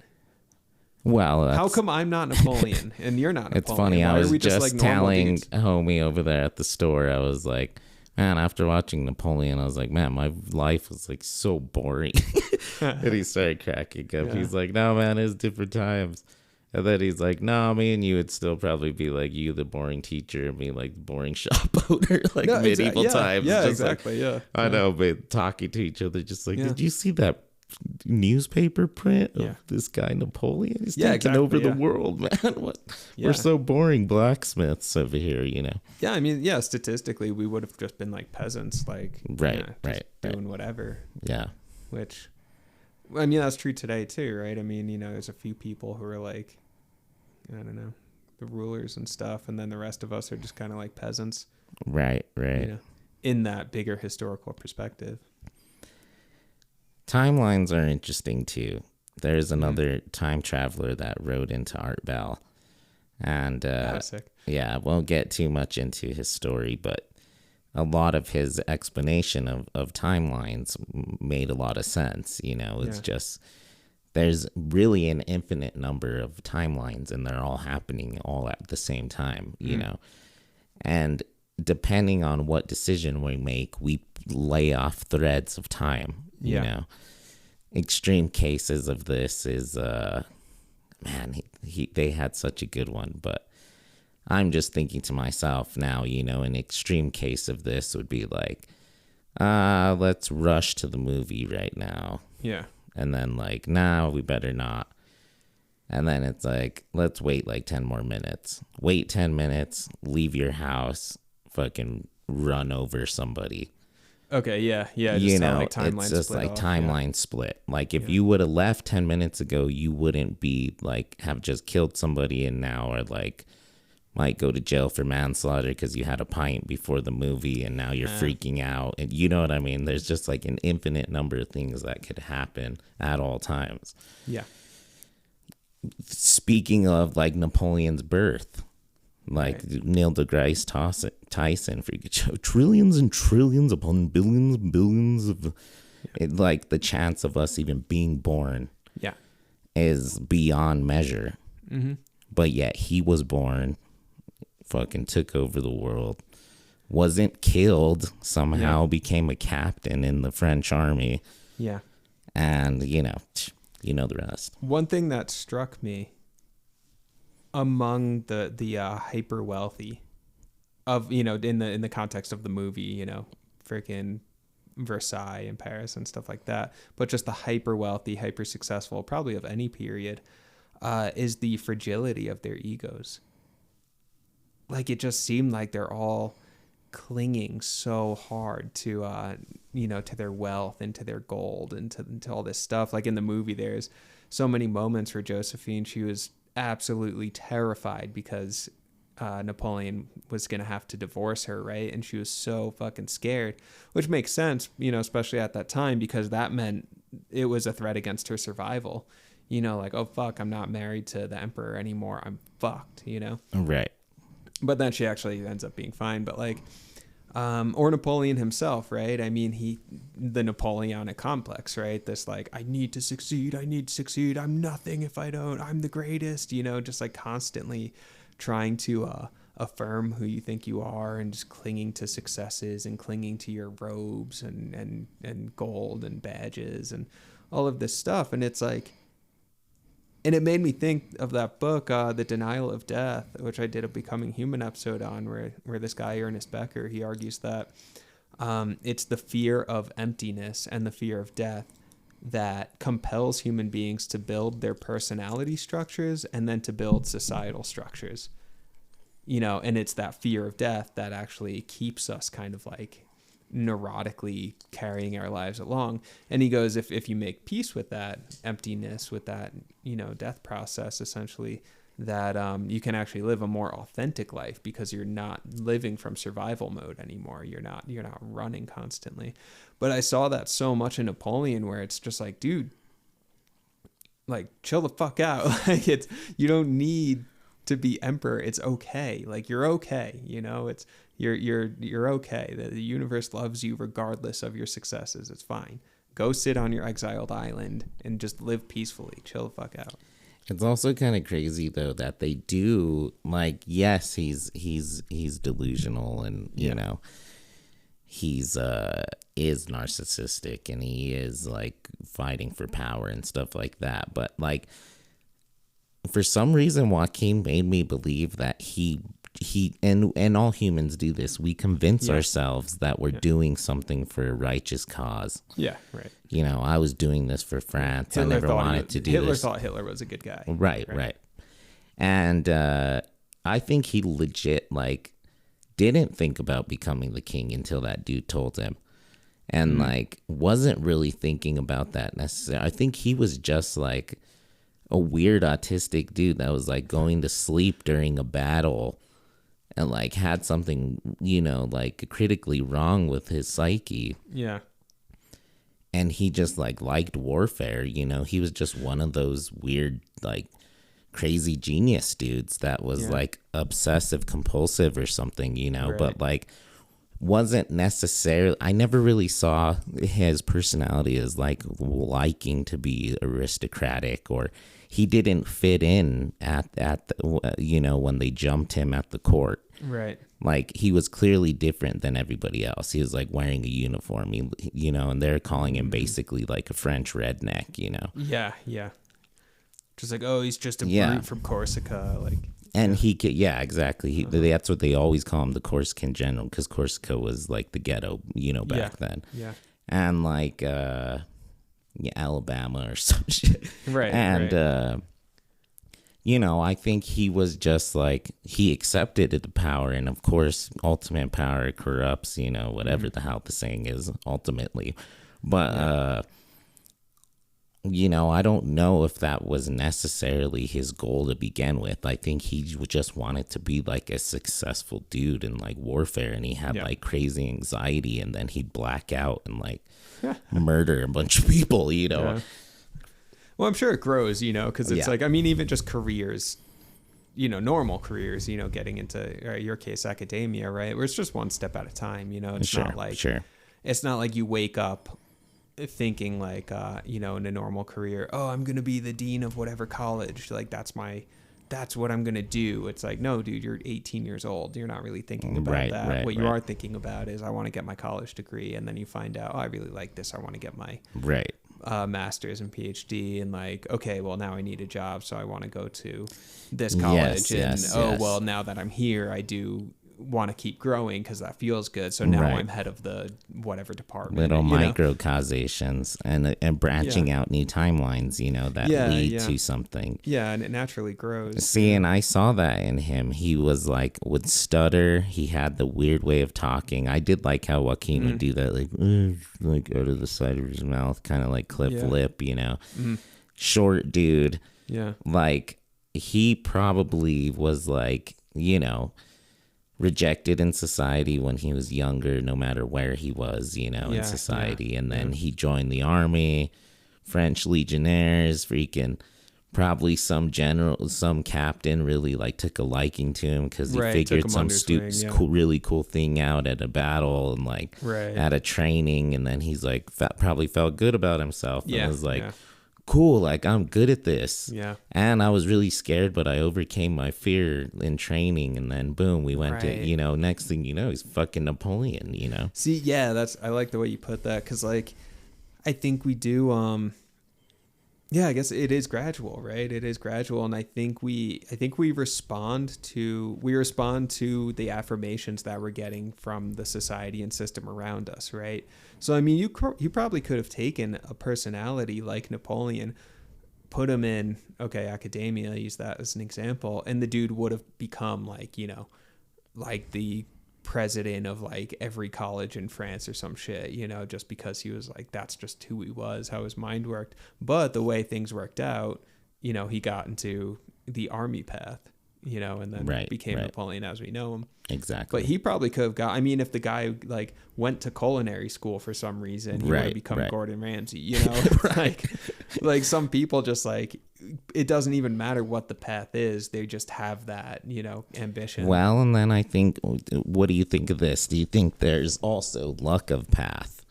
Well, How come I'm not Napoleon and you're not Napoleon? It's funny. Why I was are we just like normal telling dudes? a homie over there at the store. I was like, man, after watching Napoleon, I was like, man, my life was like so boring. And he started cracking up. Yeah. He's like, no, man, it's different times. And then he's like, no, me and you would still probably be like you, the boring teacher, and me, like the boring shop owner, like No, medieval times. Yeah, Just like, exactly. Yeah. I know, but talking to each other, just like, Yeah. did you see that newspaper print of Yeah. this guy Napoleon? He's Yeah, taking exactly, over the yeah. world, man. What? Yeah. We're so boring blacksmiths over here, you know. Yeah, I mean, yeah, statistically, we would have just been like peasants, like Right, just right. doing whatever. Yeah. Which, I mean, that's true today too, right? I mean, you know, there's a few people who are like, I don't know, the rulers and stuff, and then the rest of us are just kind of like peasants, Right. you know, in that bigger historical perspective. Timelines are interesting too. There's another time traveler that rode into Art Bell, and Sick. yeah, won't get too much into his story, but a lot of his explanation of timelines made a lot of sense. You know, it's Yeah. just there's really an infinite number of timelines, and they're all happening all at the same time. You know, and depending on what decision we make, we lay off threads of time. You Yeah. know, extreme cases of this is man, they had such a good one, but I'm just thinking to myself now, you know, an extreme case of this would be like, let's rush to the movie right now. Yeah. And then like, nah, we better not. And then it's like, let's wait like 10 more minutes. Wait 10 minutes, leave your house, fucking run over somebody. Okay. Yeah. Yeah. Just You how, know, like, timelines it's just split like off. timeline split. Like if Yeah. you would have left 10 minutes ago, you wouldn't be like, have just killed somebody and now are like, might go to jail for manslaughter because you had a pint before the movie and now you're freaking out. And you know what I mean? There's just like an infinite number of things that could happen at all times. Yeah. Speaking of like Napoleon's birth, like Right. Neil deGrasse Tyson freaking show trillions and trillions upon billions and billions of it, like the chance of us even being born Yeah. is beyond measure. Mm-hmm. But yet he was born, fucking took over the world, wasn't killed, somehow became a captain in the French army, Yeah. and you know the rest. One thing that struck me among the hyper wealthy of, you know, in the context of the movie, you know, freaking Versailles and Paris and stuff like that, but just the hyper wealthy, hyper successful, probably of any period, is the fragility of their egos. Like it just seemed like they're all clinging so hard to you know, to their wealth and to their gold and to all this stuff. Like in the movie, there's so many moments where Josephine, she was absolutely terrified because Napoleon was going to have to divorce her, right? And she was so fucking scared, which makes sense, especially at that time, because that meant it was a threat against her survival. Like, oh, fuck, I'm not married to the emperor anymore. I'm fucked, Right. But then she actually ends up being fine. But like, or Napoleon himself, right? I mean, the Napoleonic complex, right? This like, I need to succeed. I'm nothing if I don't. I'm the greatest, just like constantly trying to affirm who you think you are and just clinging to successes and clinging to your robes and gold and badges and all of this stuff. And it's like, and it made me think of that book, The Denial of Death, which I did a Becoming Human episode on, where this guy, Ernest Becker, he argues that it's the fear of emptiness and the fear of death that compels human beings to build their personality structures and then to build societal structures. And it's that fear of death that actually keeps us kind of like neurotically carrying our lives along. And he goes, if you make peace with that emptiness, with that, death process, essentially, that you can actually live a more authentic life because you're not living from survival mode anymore. You're not running constantly. But I saw that so much in Napoleon, where it's just like, dude, like, chill the fuck out. Like, you don't need to be emperor. It's okay. Like, you're okay. It's you're okay. The universe loves you regardless of your successes. It's fine. Go sit on your exiled island and just live peacefully. Chill the fuck out. It's also kind of crazy though that they do, like, yes, he's delusional and he's is narcissistic and he is like fighting for power and stuff like that. But like, for some reason, Joaquin made me believe that he and all humans do this. We convince ourselves that we're doing something for a righteous cause. Yeah, right. I was doing this for France. Hitler I never wanted to do Hitler this. thought Hitler was a good guy. Right. And I think he legit like didn't think about becoming the king until that dude told him. And like wasn't really thinking about that necessarily. I think he was just like a weird autistic dude that was like going to sleep during a battle and like had something, like critically wrong with his psyche. Yeah. And he just like liked warfare, he was just one of those weird, like crazy genius dudes that was like obsessive compulsive or something, right. But like wasn't necessarily, I never really saw his personality as like liking to be aristocratic, or he didn't fit in at the, when they jumped him at the court. Right. Like he was clearly different than everybody else. He was like wearing a uniform, and they're calling him basically like a French redneck, Yeah. Just like, oh, he's just a brute from Corsica. Like, and he could, exactly. That's what they always call him, the Corsican general, because Corsica was like the ghetto, back then. Yeah. And like, Alabama or some shit. Right. And, I think he was just like, he accepted the power. And of course, ultimate power corrupts, whatever the hell the saying is ultimately. But, I don't know if that was necessarily his goal to begin with. I think he just wanted to be like a successful dude in like warfare, and he had like crazy anxiety, and then he'd black out and like murder a bunch of people, Yeah. Well, I'm sure it grows, because it's like, I mean, even just careers, normal careers, getting into, your case, academia, right? Where it's just one step at a time, it's not like, it's not like you wake up thinking like, in a normal career, oh, I'm going to be the dean of whatever college. Like, that's what I'm going to do. It's like, no, dude, you're 18 years old. You're not really thinking about that. What you are thinking about is, I want to get my college degree. And then you find out, oh, I really like this. I want to get my master's and PhD, and like, okay, well, now I need a job, so I want to go to this college. Well, now that I'm here, I do want to keep growing because that feels good. So now I'm head of the whatever department. Little micro causations and branching out new timelines, that lead to something. Yeah, and it naturally grows. See, and I saw that in him. He was like, would stutter. He had the weird way of talking. I did like how Joaquin would do that, like out of the side of his mouth, kind of like clip lip, short dude. Yeah. Like, he probably was like, you know, rejected in society when he was younger, no matter where he was, you know, in society. And then he joined the army, French legionnaires, freaking probably some captain really like took a liking to him because he figured some really cool thing out at a battle and like at a training. And then he's like, probably felt good about himself and was like, cool, like I'm good at this. Yeah. And I was really scared, but I overcame my fear in training, and then boom, we went to, you know, next thing you know, he's fucking Napoleon, you know. See, yeah, I like the way you put that, because like I think we do I guess it is gradual, right? It is gradual, and I think we respond to the affirmations that we're getting from the society and system around us, right? So I mean, you probably could have taken a personality like Napoleon, put him in academia, use that as an example, and the dude would have become like, you know, like the president of like every college in France or some shit, you know, just because he was like, that's just who he was, how his mind worked. But the way things worked out, you know, he got into the army path, you know, and then became Napoleon as we know him. Exactly. But he probably could have I mean, if the guy like went to culinary school for some reason, he would have become Gordon Ramsay, you know. like some people just like, it doesn't even matter what the path is, they just have that, you know, ambition. Well, and then I think, what do you think of this? Do you think there's also luck of path,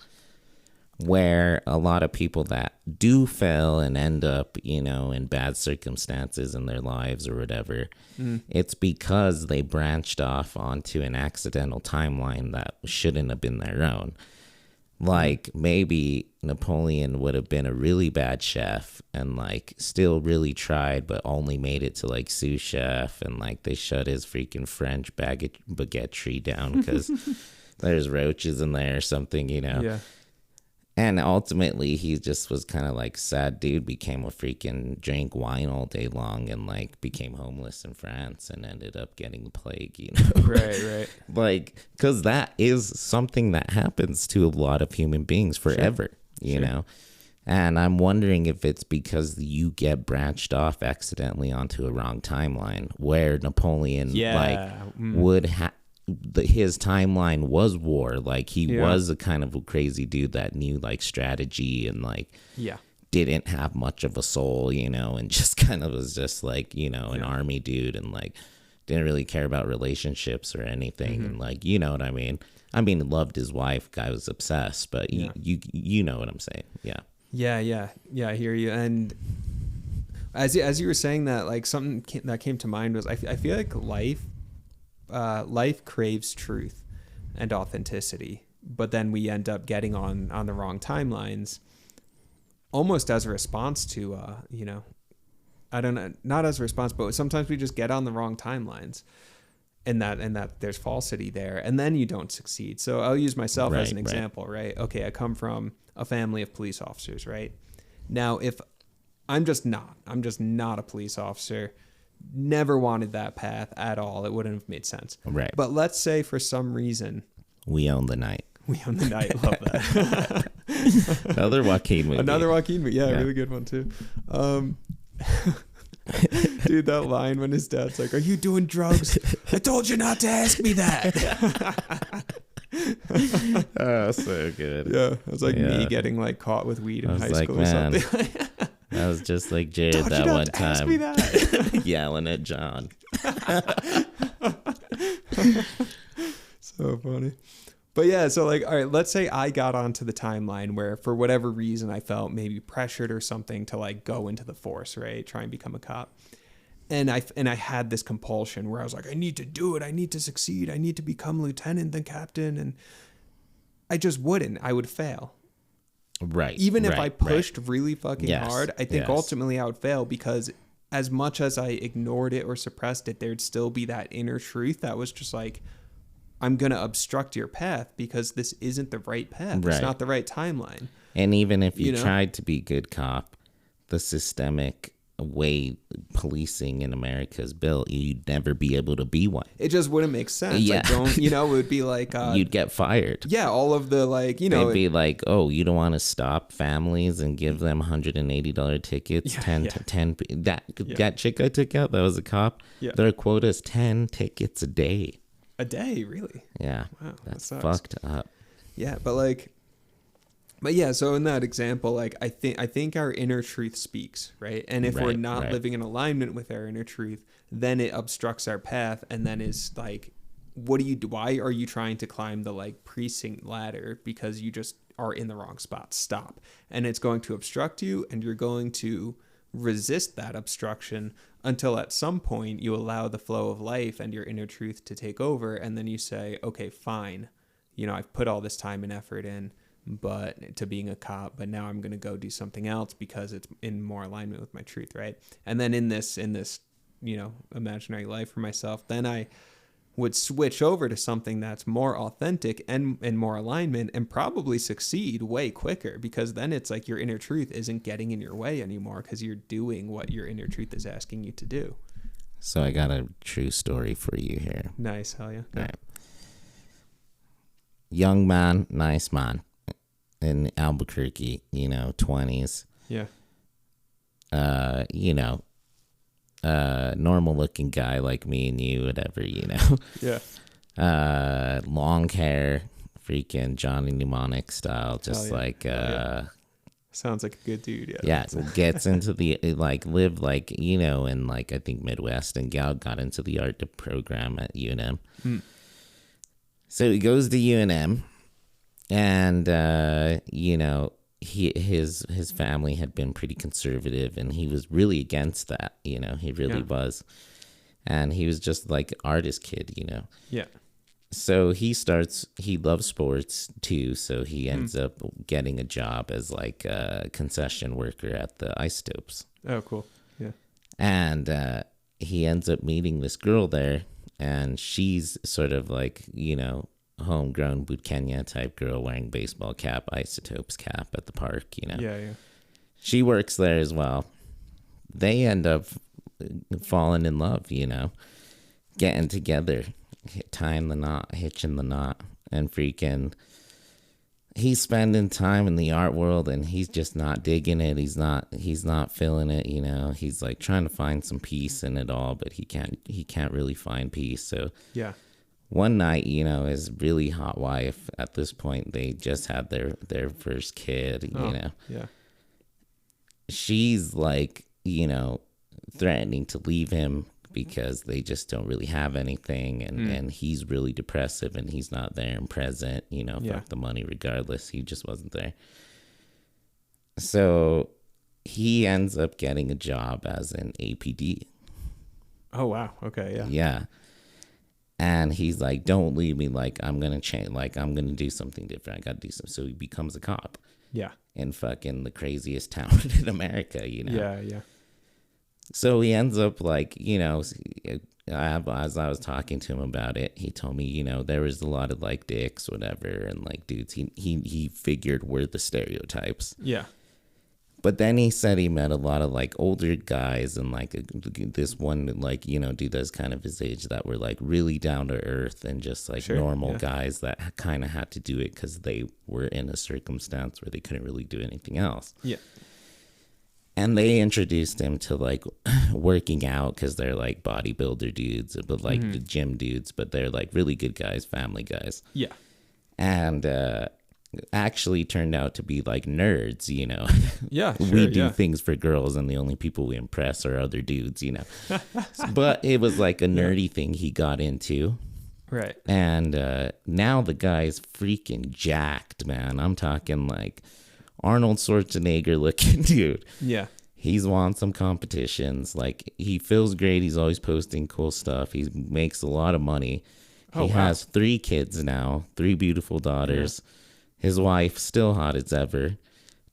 where a lot of people that do fail and end up, you know, in bad circumstances in their lives or whatever, it's because they branched off onto an accidental timeline that shouldn't have been their own. Like maybe Napoleon would have been a really bad chef and like still really tried, but only made it to like sous chef, and like they shut his freaking French baguette tree down because there's roaches in there or something, you know? Yeah. And ultimately, he just was kind of like sad dude, became a freaking drank wine all day long and like became homeless in France and ended up getting the plague, you know? Right. Like, because that is something that happens to a lot of human beings forever, you know? And I'm wondering if it's because you get branched off accidentally onto a wrong timeline, where Napoleon would have. His timeline was war. Like he was a kind of a crazy dude that knew like strategy and like didn't have much of a soul, you know, and just kind of was just like, you know, an army dude and like didn't really care about relationships or anything. And like, you know what I mean? Loved his wife, guy was obsessed, but you know what I'm saying. Yeah, I hear you. And as you were saying that, like something that came to mind was I feel like life craves truth and authenticity, but then we end up getting on the wrong timelines, almost as a response to you know, I don't know, not as a response, but sometimes we just get on the wrong timelines, and that there's falsity there, and then you don't succeed. So I'll use myself as an example, right? Okay, I come from a family of police officers, right? Now, if I'm just not a police officer, never wanted that path at all, it wouldn't have made sense. Right. But let's say for some reason we own the night. Love that. Another Joaquine movie. Yeah, really good one too. Dude, that line when his dad's like, "Are you doing drugs? I told you not to ask me that." Oh, so good. Yeah, it was like me getting like caught with weed in high school or something. That was just like Jare that one time yelling at John. So funny. But yeah, so like, all right, let's say I got onto the timeline where for whatever reason I felt maybe pressured or something to like go into the force, right? Try and become a cop. And I had this compulsion where I was like, I need to do it. I need to succeed. I need to become lieutenant, then captain. And I just wouldn't. I would fail. Right. Even if I pushed really fucking hard, I think ultimately I would fail, because as much as I ignored it or suppressed it, there'd still be that inner truth that was just like, I'm going to obstruct your path because this isn't the right path. It's not the right timeline. And even if you tried to be good cop, the systemic way policing in America is built, you'd never be able to be one. It just wouldn't make sense. Yeah. Like, don't, you know, it would be like You'd get fired. yeah, all of the, like, you know, They'd be like, oh, you don't want to stop families and give them $180 tickets, Yeah, 10 yeah. to 10. That chick I took out, that was a cop. Yeah. Their quota is 10 tickets a day. a day, really. Yeah. Wow, that That's sucks. fucked up. Yeah, but yeah, so in that example, like, I think our inner truth speaks, right? And if we're Right, not right. living in alignment with our inner truth, then it obstructs our path, and then is like, what do you do? Why are you trying to climb the, like, precinct ladder? Because you just are in the wrong spot. Stop. And it's going to obstruct you, and you're going to resist that obstruction until at some point you allow the flow of life and your inner truth to take over, and then you say, okay, fine, you know, I've put all this time and effort in but to being a cop, but now I'm going to go do something else because it's in more alignment with my truth, right? And then in this you know, imaginary life for myself, then I would switch over to something that's more authentic and more alignment, and probably succeed way quicker, because then it's like your inner truth isn't getting in your way anymore, because you're doing what your inner truth is asking you to do. So I got a true story for you here. Nice. Hell yeah. All right. Young man, nice man in Albuquerque, you know, 20s. Yeah. You know, normal looking guy like me and you, whatever, you know. Yeah. Long hair, freaking Johnny Mnemonic style, just Hell yeah. like Sounds like a good dude. Yeah. yeah, gets into the like live like, you know, in like I think Midwest, and got into the art program at UNM. So he goes to UNM, and you know, his family had been pretty conservative, and he was really against that, you know, he really was. And he was just like artist kid, you know. Yeah. So he loves sports too, so he ends up getting a job as like a concession worker at the Isotopes. Oh, cool. Yeah. And he ends up meeting this girl there, and she's sort of like, you know, homegrown Boot Kenya type girl wearing baseball cap, Isotopes cap at the park, you know. Yeah. Yeah. She works there as well. They end up falling in love, you know, getting together, tying the knot, hitching the knot, and freaking he's spending time in the art world, and he's just not digging it. He's not feeling it, you know. He's like trying to find some peace in it all, but he can't really find peace. So Yeah. one night, you know, his really hot wife, at this point they just had their first kid, you know. Yeah. She's like, you know, threatening to leave him because they just don't really have anything, and he's really depressive, and he's not there and present, you know. Fuck the money regardless, he just wasn't there. So he ends up getting a job as an APD. Oh, wow. Okay. Yeah. Yeah. And he's like, don't leave me, like I'm gonna change, like I'm gonna do something different, I gotta do something. So he becomes a cop Yeah. in fucking the craziest town in America, you know. Yeah. Yeah. So he ends up like, you know, as I was talking to him about it, he told me, you know, there was a lot of like dicks, whatever, and like dudes he figured were the stereotypes. Yeah. But then he said he met a lot of like older guys, and like this one, like, you know, dude that's kind of his age, that were like really down to earth and just like normal guys that kind of had to do it because they were in a circumstance where they couldn't really do anything else. Yeah. And they introduced him to like working out, because they're like bodybuilder dudes, but like the gym dudes, but they're like really good guys, family guys. Yeah. And actually turned out to be like nerds, you know. Yeah. Sure, We do things for girls, and the only people we impress are other dudes, you know. But it was like a nerdy thing he got into. Right. And now the guy's freaking jacked, man. I'm talking like Arnold Schwarzenegger looking dude. Yeah. He's won some competitions. Like, he feels great. He's always posting cool stuff. He makes a lot of money. He has 3 kids now, 3 beautiful daughters. Yeah. His wife, still hot as ever.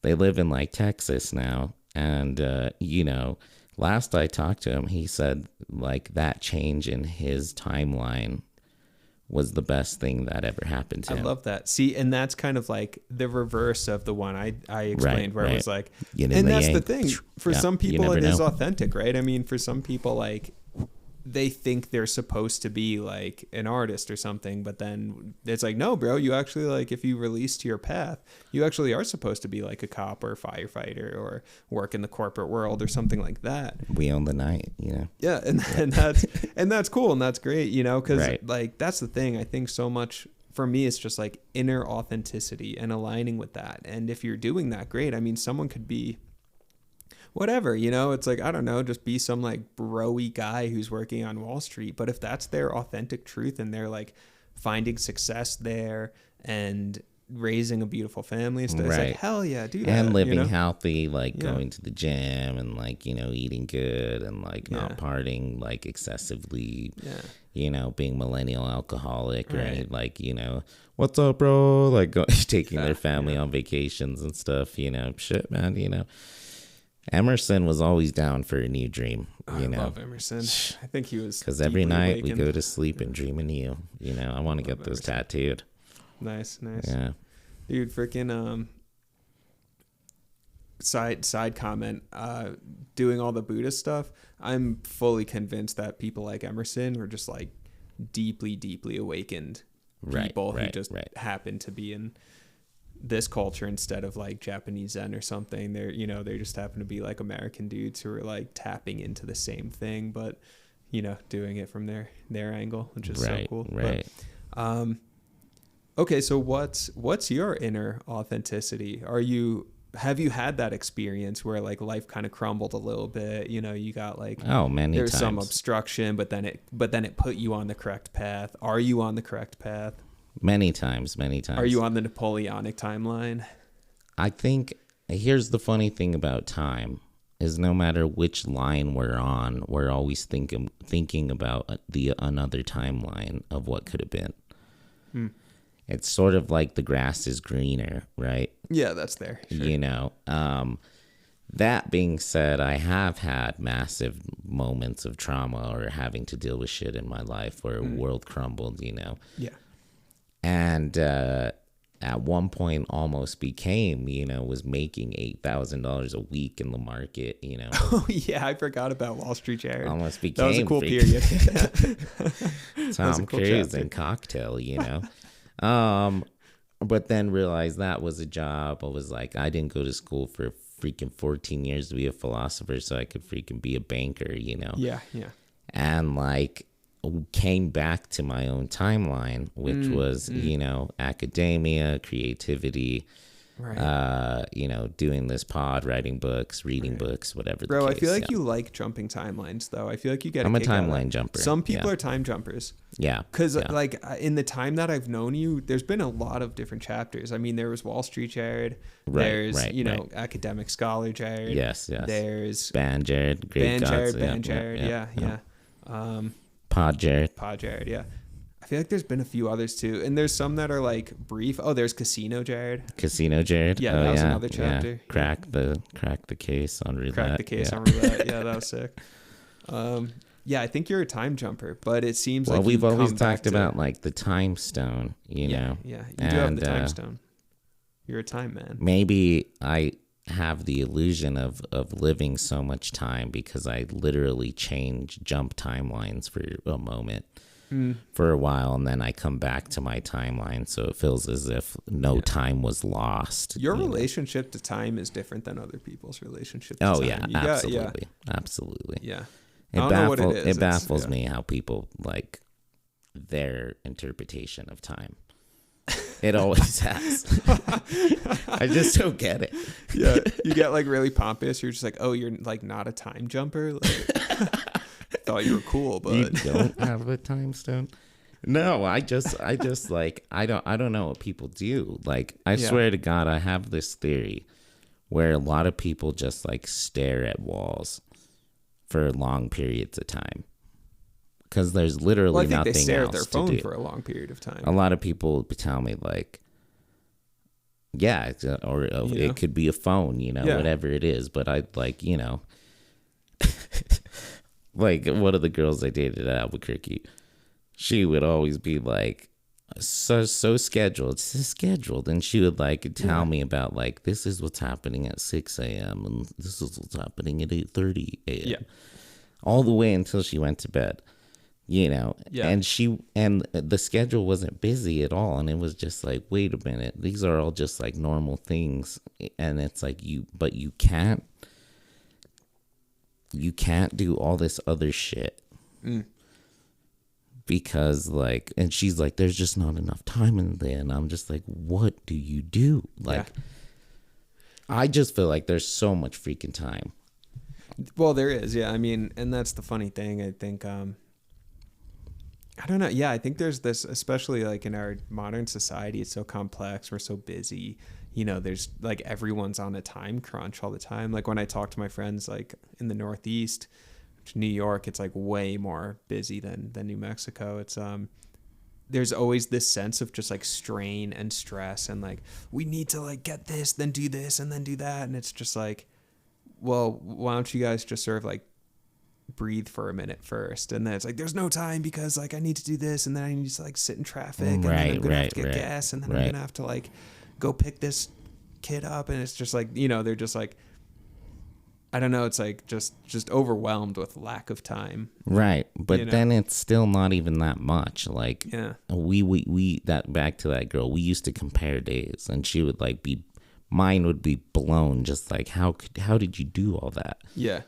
They live in like Texas now. And, you know, last I talked to him, he said like that change in his timeline was the best thing that ever happened to him. I love that. See, and that's kind of like the reverse of the one I explained, where it was like, and that's the thing. For some people, it is authentic, right? I mean, for some people, like, they think they're supposed to be like an artist or something, but then it's like, no, bro, you actually, like, if you release to your path, you actually are supposed to be like a cop or a firefighter or work in the corporate world or something like that. We own the night, you know? Yeah. And that's cool. And that's great, you know, cause like, that's the thing. I think so much for me, it's just like inner authenticity and aligning with that. And if you're doing that, great. I mean, someone could be whatever, you know, it's like, I don't know, just be some like bro-y guy who's working on Wall Street. But if that's their authentic truth and they're like finding success there and raising a beautiful family and stuff, it's like, hell yeah, do that. And living healthy, like going to the gym and like, you know, eating good and like not partying like excessively, you know, being millennial alcoholic, right? Like, you know, what's up, bro? Like taking their family on vacations and stuff, you know, shit, man, you know. Emerson was always down for a new dream, you know. I love Emerson. I think he was, because every night awakened. We go to sleep and dream of you. You know, I want to get those tattooed. Nice. Yeah, dude. Freaking side comment. Doing all the Buddhist stuff, I'm fully convinced that people like Emerson were just like deeply awakened people who just happen to be in this culture instead of like Japanese Zen or something. They're, you know, they just happen to be like American dudes who are like tapping into the same thing, but, you know, doing it from their angle, which is so cool. Right. But, okay. So what's your inner authenticity? Have you had that experience where like life kind of crumbled a little bit? You know, you got like, many there's times. Some obstruction, but then it put you on the correct path. Are you on the correct path? Many times. Are you on the Napoleonic timeline? I think here's the funny thing about time is no matter which line we're on, we're always thinking about another timeline of what could have been. It's sort of like the grass is greener, right? Yeah, that's there. Sure. You know, that being said, I have had massive moments of trauma or having to deal with shit in my life where a world crumbled, you know? Yeah. And at one point almost became, you know, was making $8,000 a week in the market, you know. Oh, yeah, I forgot about Wall Street, Jared. Almost became. That was a cool period. Tom Cruise and Cocktail, you know. But then realized that was a job. I was like, I didn't go to school for freaking 14 years to be a philosopher so I could freaking be a banker, you know. Yeah. And like, came back to my own timeline, which was, you know, academia, creativity, you know, doing this pod, writing books, reading books, whatever. Bro, the case, I feel like you like jumping timelines, though. I feel like you get. I'm a timeline jumper. Some people are time jumpers. Yeah, because like in the time that I've known you, there's been a lot of different chapters. I mean, there was Wall Street Jared. There's academic scholar Jared. Yes. There's band Jared. Band Jared. Yeah. Pod Jared, yeah. I feel like there's been a few others too, and there's some that are like brief. Oh, there's Casino Jared. Yeah, that was another chapter. Yeah. Crack the case on roulette. On roulette. Yeah, that was sick. Yeah, I think you're a time jumper, but it seems like we've always talked about like the time stone, you know. Yeah, you do have the time stone. You're a time man. Maybe I have the illusion of living so much time because I literally jump timelines for a moment for a while, and then I come back to my timeline, so it feels as if no time was lost. Your relationship to time is different than other people's relationship to time. Absolutely. Yeah. It baffles me how people like their interpretation of time. It always has. I just don't get it. Yeah, you get like really pompous. You're just like, oh, you're like not a time jumper. Like, thought you were cool, but you don't have a time stone. No, I just like I don't know what people do. Like I swear to God, I have this theory where a lot of people just like stare at walls for long periods of time. Because there's literally nothing else to do. They stare at their phone for a long period of time. A lot of people tell me like, it could be a phone, you know, whatever it is. But I like, you know, like one of the girls I dated at Albuquerque, she would always be like, so scheduled. It's scheduled. And she would like tell me about like, this is what's happening at 6 a.m. and this is what's happening at 8:30 a.m. Yeah. All the way until she went to bed, you know. Yeah. And the schedule wasn't busy at all. And it was just like, wait a minute, these are all just like normal things. And it's like but you can't do all this other shit. Because like, and she's like, there's just not enough time in there. And I'm just like, what do you do? Like, I just feel like there's so much freaking time. Well, there is. Yeah. I mean, and that's the funny thing. I think, I don't know. Yeah. I think there's this, especially like in our modern society, it's so complex. We're so busy, you know, there's like, everyone's on a time crunch all the time. Like when I talk to my friends, like in the Northeast, New York, it's like way more busy than New Mexico. It's there's always this sense of just like strain and stress and like we need to like get this, then do this, and then do that, and it's just like, well, why don't you guys just sort of like breathe for a minute first? And then it's like there's no time because like I need to do this, and then I need to like sit in traffic, and then I'm gonna have to get gas, and then I'm gonna have to like go pick this kid up, and it's just like, you know, they're just like, I don't know, it's like just overwhelmed with lack of time. Right. But you know? Then it's still not even that much. Like, we that back to that girl, we used to compare days, and she would like mine would be blown, just like, how did you do all that? Yeah.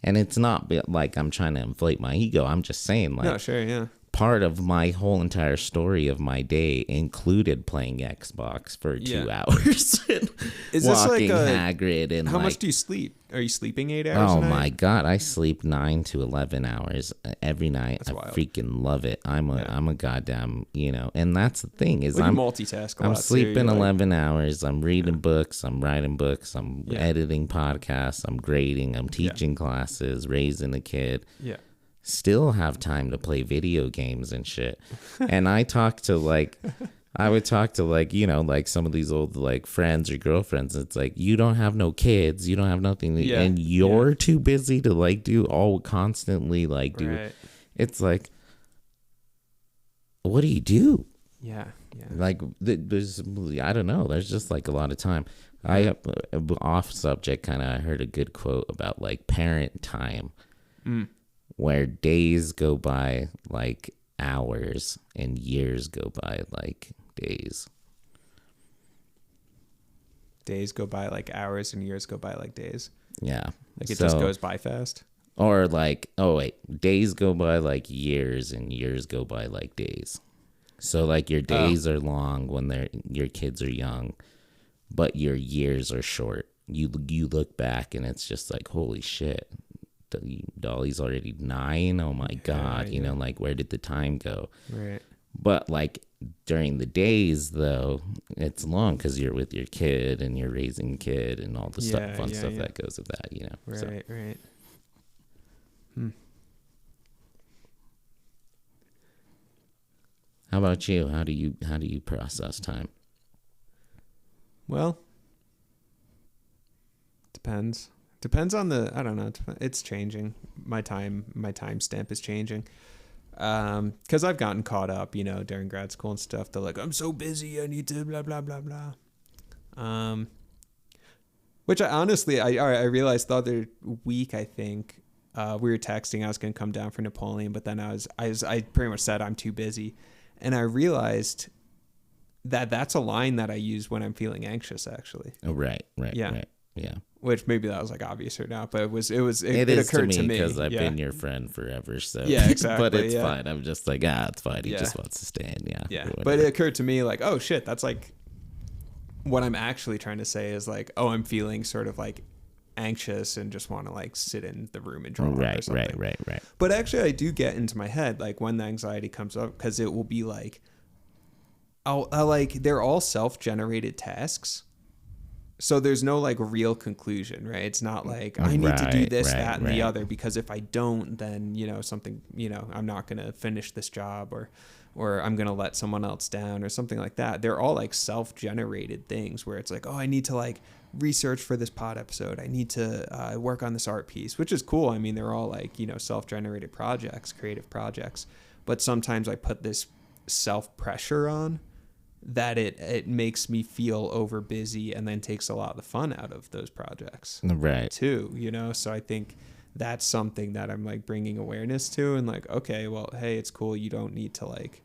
And it's not like I'm trying to inflate my ego. I'm just saying, like, no, sure, yeah. Part of my whole entire story of my day included playing Xbox for 2 hours. Is this like Hagrid and how much do you sleep? Are you sleeping 8 hours? Oh my god, I sleep 9 to 11 hours every night. That's wild. Freaking love it. I'm a goddamn, you know, and that's the thing is I'm multitask a lot. I'm sleeping 11 hours. I'm reading books. I'm writing books. I'm editing podcasts. I'm grading. I'm teaching classes. Raising a kid. Yeah. Still have time to play video games and shit. And I would talk to like, you know, like some of these old like friends or girlfriends. It's like, you don't have no kids, you don't have nothing, and you're too busy to like do all constantly like do. Right. It's like, what do you do? Yeah. Like there's, I don't know. There's just like a lot of time. I off subject kind of. I heard a good quote about like parent time. Where days go by like hours and years go by like days. Days go by like hours and years go by like days. Yeah. Like it just goes by fast. Or like, days go by like years and years go by like days. So like your days are long when your kids are young, but your years are short. You look back and it's just like, holy shit. Dolly's already 9. Oh my god, you know, like where did the time go? Right. But like during the days though, it's long because you're with your kid and you're raising a kid and all the fun stuff that goes with that, you know. Right. How about you? How do you process time? Well, depends. Depends on I don't know. It's changing. My time stamp is changing. Because I've gotten caught up, you know, during grad school and stuff. They're like, I'm so busy. I need to blah, blah, blah, blah. Which I honestly, I realized the other week, I think, we were texting. I was going to come down for Napoleon, but then I pretty much said I'm too busy. And I realized that that's a line that I use when I'm feeling anxious, actually. Oh, right. Yeah. Which maybe that was like obvious or not, but it occurred to me because I've been your friend forever. So yeah, exactly. But it's fine. I'm just like, it's fine. He just wants to stay in. Yeah. But it occurred to me like, oh shit, that's like what I'm actually trying to say is like, oh, I'm feeling sort of like anxious and just want to like sit in the room and draw or something. Right. But actually, I do get into my head like when the anxiety comes up because it will be like, I'll like they're all self-generated tasks. So there's no like real conclusion, right? It's not like I need to do this, that, and the other, because if I don't, then, you know, something, you know, I'm not going to finish this job or I'm going to let someone else down or something like that. They're all like self-generated things where it's like, oh, I need to like research for this pod episode. I need to work on this art piece, which is cool. I mean, they're all like, you know, self-generated projects, creative projects. but sometimes I put this self pressure on that it makes me feel over busy and then takes a lot of the fun out of those projects Right. too, you know? So I think that's something that I'm like bringing awareness to, and like, okay, well, hey, it's cool. You don't need to like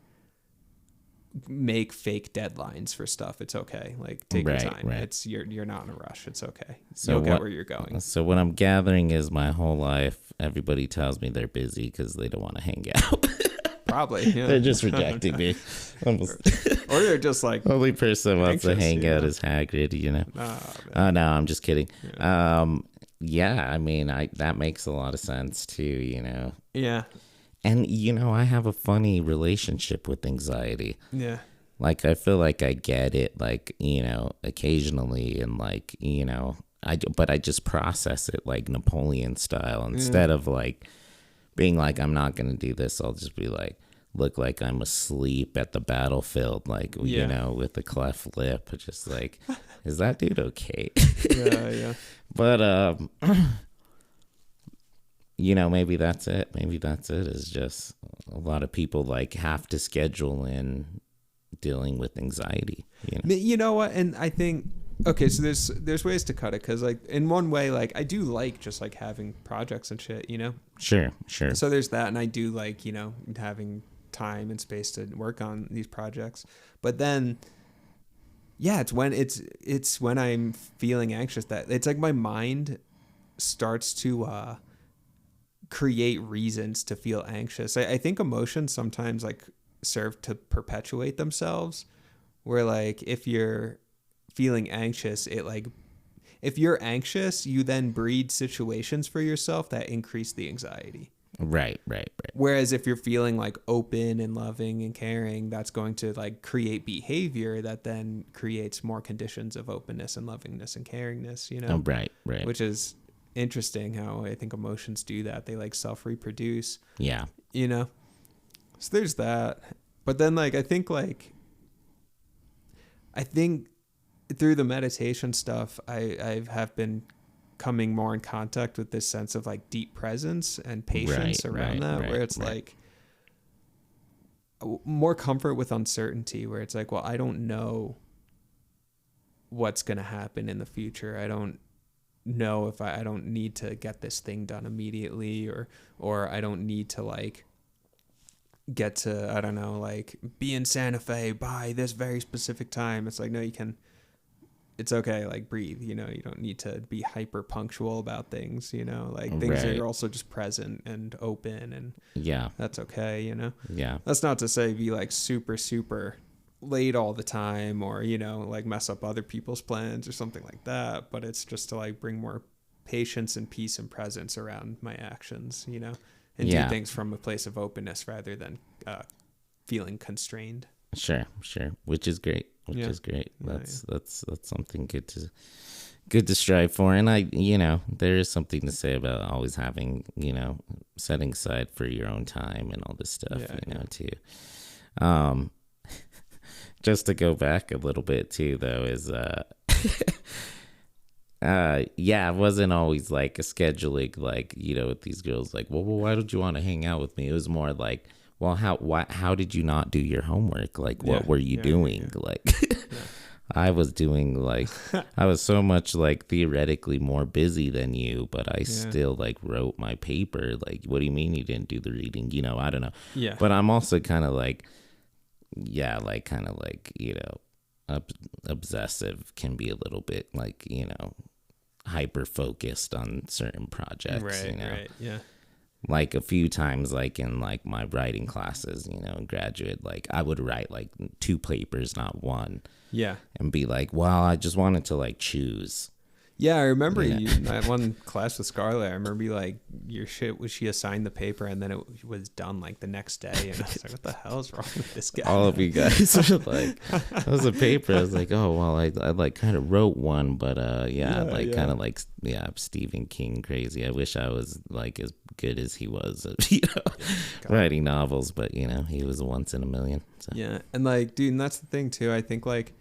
make fake deadlines for stuff. It's okay. Like take your time. Right. It's you're not in a rush. It's okay. So You'll get where you're going. So what I'm gathering is my whole life, everybody tells me they're busy because they don't want to hang out. Probably. Yeah. They're just rejecting me. Or they're just like Only person wants to hang out know? is Hagrid, you know. Oh, No, I'm just kidding. Yeah. I mean, that makes a lot of sense too, you know. Yeah. And you know, I have a funny relationship with anxiety. Yeah. Like I feel like I get it, like, you know, occasionally, and like, you know, but I just process it like Napoleon style instead of like being like, I'm not gonna do this. I'll just be like, look like I'm asleep at the battlefield, like, you know, with a cleft lip, just like, is that dude okay? Yeah. But you know, maybe that's it. Is just a lot of people like have to schedule in dealing with anxiety. You know what? And I think, okay, so there's ways to cut it, because like in one way, like I do like just like having projects and shit, you know. Sure. So there's that, and I do like, you know, having time and space to work on these projects. But then, yeah, it's when I'm feeling anxious that it's like my mind starts to create reasons to feel anxious. I think emotions sometimes like serve to perpetuate themselves, where like if you're feeling anxious, if you're anxious, you then breed situations for yourself that increase the anxiety. Right. Whereas if you're feeling like open and loving and caring, that's going to like create behavior that then creates more conditions of openness and lovingness and caringness, you know? Right. Which is interesting how I think emotions do that. They like self-reproduce. Yeah. You know? So there's that. But then like I think through the meditation stuff, I have been coming more in contact with this sense of like deep presence and patience around that, where it's like more comfort with uncertainty, where it's like, well, I don't know what's going to happen in the future. I don't know if I don't need to get this thing done immediately, or I don't need to like get to, I don't know, like be in Santa Fe by this very specific time. It's like, no, it's okay, like breathe, you know, you don't need to be hyper punctual about things, you know, like things are also just present and open, and that's okay, you know. That's not to say be like super late all the time, or, you know, like mess up other people's plans or something like that, but it's just to like bring more patience and peace and presence around my actions, you know, and do things from a place of openness rather than feeling constrained. Sure, which is great. That's something good to strive for. And I, you know, there is something to say about always having, you know, setting aside for your own time and all this stuff, know, too. Just to go back a little bit too, though, is it wasn't always like a scheduling, like, you know, with these girls, like, well, why don't you want to hang out with me? It was more like, well, how did you not do your homework? Like, what were you doing? Like, I was doing, like, I was so much, like, theoretically more busy than you, but I still, like, wrote my paper. Like, what do you mean you didn't do the reading? You know, I don't know. Yeah. But I'm also kind of, like, you know, obsessive can be a little bit, like, you know, hyper-focused on certain projects, you know? Right, yeah. Like a few times, like in like my writing classes, you know, in graduate, like I would write like 2 papers, not 1. Yeah. And be like, well, I just wanted to like choose. Yeah, I remember you in that one class with Scarlett. I remember you like your shit was she assigned the paper and then it was done like the next day, and I was like, what the hell is wrong with this guy? All of you guys were like, that was a paper. I was like, oh well, I like kind of wrote one, but kind of like Stephen King crazy. I wish I was like as good as he was, you know, writing novels, but you know, he was once in a million. So. Yeah, and like, dude, and that's the thing too. I think like,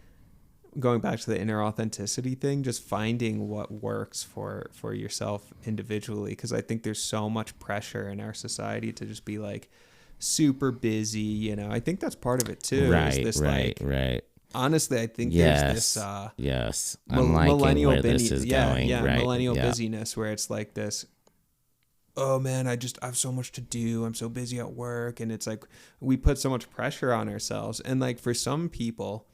going back to the inner authenticity thing, just finding what works for yourself individually, because I think there's so much pressure in our society to just be like super busy, you know. I think that's part of it too. Right, is this, right, like, right. honestly, I think Yes, there's this yes. I'm liking millennial where this is going. Right, millennial yeah. busyness where it's like this, oh man, I have so much to do. I'm so busy at work. And it's like we put so much pressure on ourselves. And like for some people,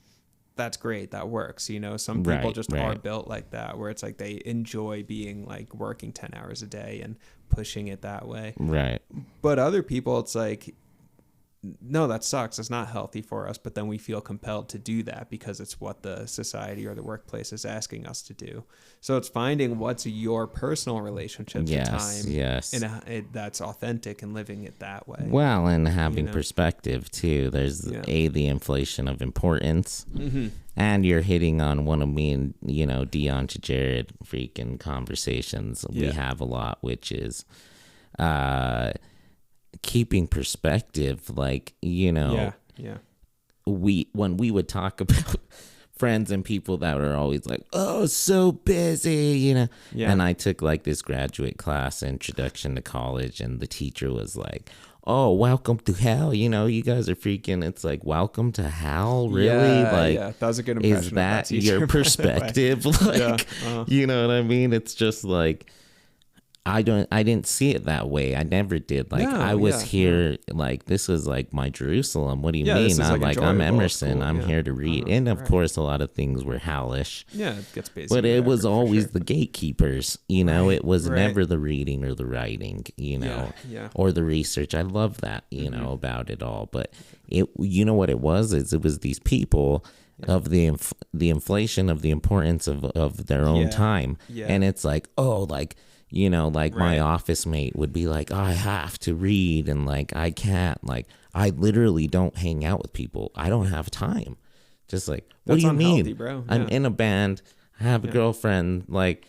that's great. That works. You know, some people Right, just right. are built like that, where it's like they enjoy being like working 10 hours a day and pushing it that way. Right. But other people, it's like, no, that sucks. It's not healthy for us. But then we feel compelled to do that because it's what the society or the workplace is asking us to do. So it's finding what's your personal relationship to time. Yes. And that's authentic and living it that way. Well, and having know? perspective too. There's the inflation of importance, Mm-hmm. and you're hitting on one of me and Dion to Jared freaking conversations we have a lot, which is keeping perspective. Like when we would talk about friends and people that were always like, oh, so busy, and I took like this graduate class, Introduction to College, and the teacher was like, oh, welcome to hell, you guys are freaking, it's like, welcome to hell, really? That was a good impression. Is that teacher, your perspective? Like, you know what I mean? It's just like, I didn't see it that way. I never did. Like, I was here, like, this was like my Jerusalem. What do you mean? I'm like, I'm Emerson. School, I'm here to read. And of course, a lot of things were hellish. Yeah, it gets busy. But it was always the gatekeepers, it was right. never the reading or the writing, or the research. I love that, about it all. But what it was these people of the inflation of the importance of their own time. Yeah. And it's like, oh, like, my office mate would be like, oh, I have to read, and like, I can't, like, I literally don't hang out with people. I don't have time. Just like, what do you mean? Bro. I'm in a band. I have a girlfriend, like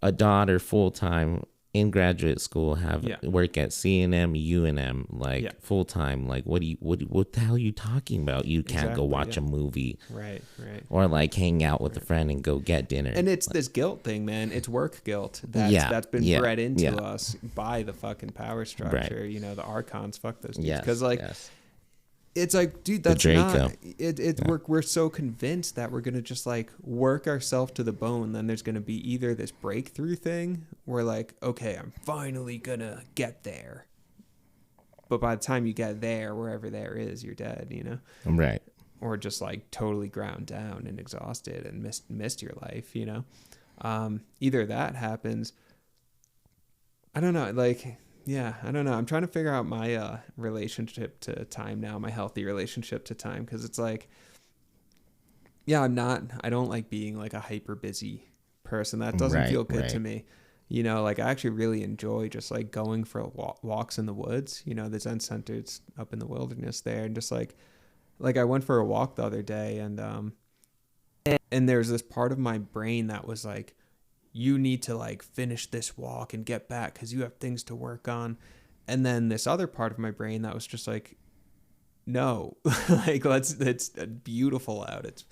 a daughter, full time in graduate school. Work at CNM, UNM, like full time. Like, what the hell are you talking about? You can't go watch a movie, right? Or like hang out with a friend and go get dinner. And it's this guilt thing, man. It's work guilt that's been bred into us by the fucking power structure. Right. The archons. Fuck those dudes. Because it's like, dude, that's Draco. not. We're so convinced that we're gonna just like work ourselves to the bone. Then there's gonna be either this breakthrough thing where like, okay, I'm finally gonna get there. But by the time you get there, wherever there is, you're dead. Right. Or just like totally ground down and exhausted and missed your life. Either that happens. I don't know. Like. Yeah, I don't know. I'm trying to figure out my relationship to time now, my healthy relationship to time, because it's like, I don't like being like a hyper busy person. That doesn't feel good to me. Like I actually really enjoy just like going for walks in the woods. The Zen Center's up in the wilderness there, and just like I went for a walk the other day, and there's this part of my brain that was like, you need to like finish this walk and get back because you have things to work on. And then this other part of my brain that was just like, no, like it's beautiful out. It's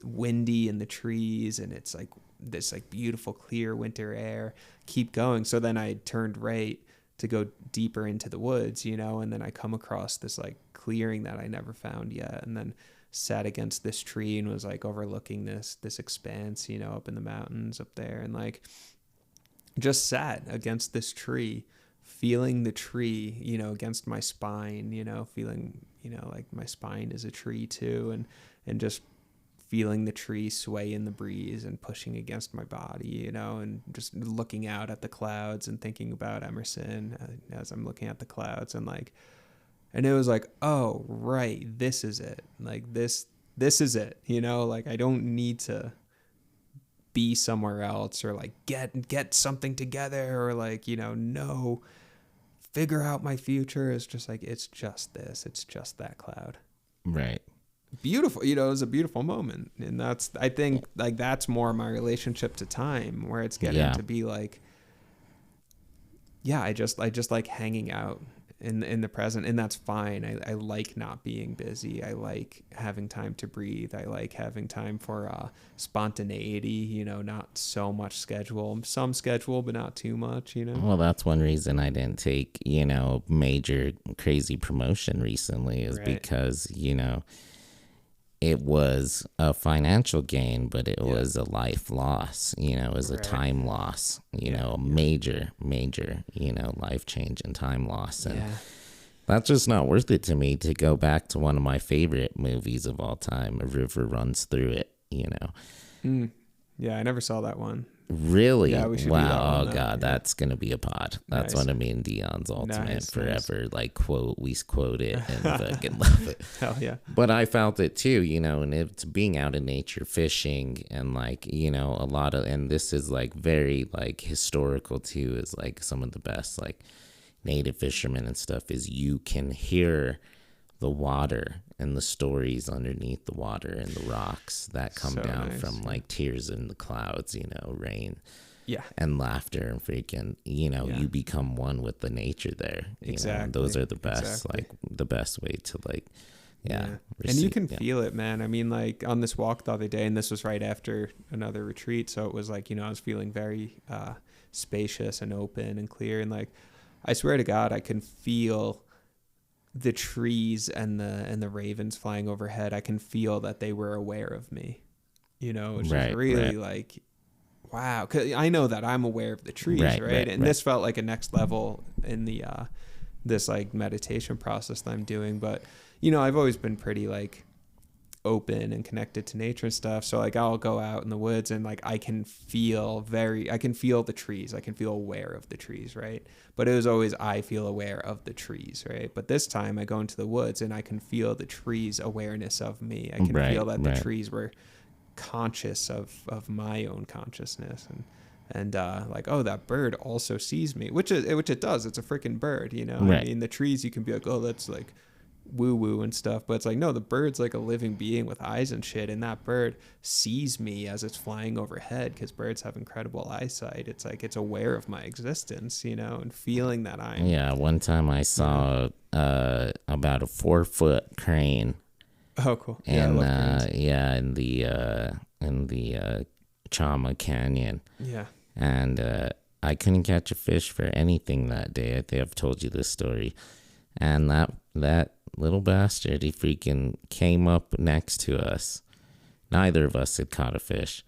windy in the trees and it's like this like beautiful clear winter air. Keep going. So then I turned right to go deeper into the woods, and then I come across this like clearing that I never found yet. And then sat against this tree and was like overlooking this expanse, up in the mountains up there, and like just sat against this tree, feeling the tree, against my spine, feeling, like my spine is a tree too, and just feeling the tree sway in the breeze and pushing against my body, and just looking out at the clouds and thinking about Emerson as I'm looking at the clouds, and it was like, oh, right, this is it. Like, this is it, Like, I don't need to be somewhere else or, like, get something together or, like, figure out my future. It's just, like, it's just this. It's just that cloud. Right. Beautiful. It was a beautiful moment. And I think, like, that's more my relationship to time, where it's getting to be, like, I just like hanging out in the present, and that's fine. I like not being busy. I like having time to breathe. I like having time for spontaneity, you know, not so much schedule, some schedule, but not too much, you know. Well, that's one reason I didn't take, you know, major crazy promotion recently is because, you know, it was a financial gain, but it was a life loss, you know, it was a time loss, you know, a major, you know, life change and time loss. And that's just not worth it to me to go back to one of my favorite movies of all time, A River Runs Through It, you know. Yeah, I never saw that one. Really? Yeah, we should do that wow. one, Oh, God, that's going to be a pod. That's one of me and Dion's ultimate forever. Like, quote, we quote it and fucking love it. Hell yeah. But I felt it too, you know, and it's being out in nature, fishing, and like, you know, a lot of, and this is like very like historical too, is like some of the best like native fishermen and stuff is you can hear the water and the stories underneath the water and the rocks that come down from like tears in the clouds, you know, rain and laughter and freaking, you know, you become one with the nature there. You know? Those are the best, like the best way to like, and you can feel it, man. I mean, like on this walk the other day, and this was right after another retreat. So it was like, you know, I was feeling very spacious and open and clear. And like, I swear to God, I can feel the trees and the ravens flying overhead. I can feel that they were aware of me, you know, which is really like, wow. 'Cause I know that I'm aware of the trees, right? And this felt like a next level in the, this like meditation process that I'm doing. But, you know, I've always been pretty like open and connected to nature and stuff. So like I'll go out in the woods and like I can feel the trees. I can feel aware of the trees, right? But it was always I feel aware of the trees, right? But this time I go into the woods and I can feel the trees' awareness of me. I can feel that the trees were conscious of my own consciousness and like, oh, that bird also sees me, which it does. It's a freaking bird, you know. I mean, the trees you can be like, oh, that's like woo woo and stuff, but it's like, no, the bird's like a living being with eyes and shit, and that bird sees me as it's flying overhead because birds have incredible eyesight. It's like it's aware of my existence, you know, and feeling that I'm one time I saw about a 4-foot crane. Oh, cool. And in the Chama Canyon. And I couldn't catch a fish for anything that day. I think I've told you this story. And that little bastard, he freaking came up next to us. Neither of us had caught a fish.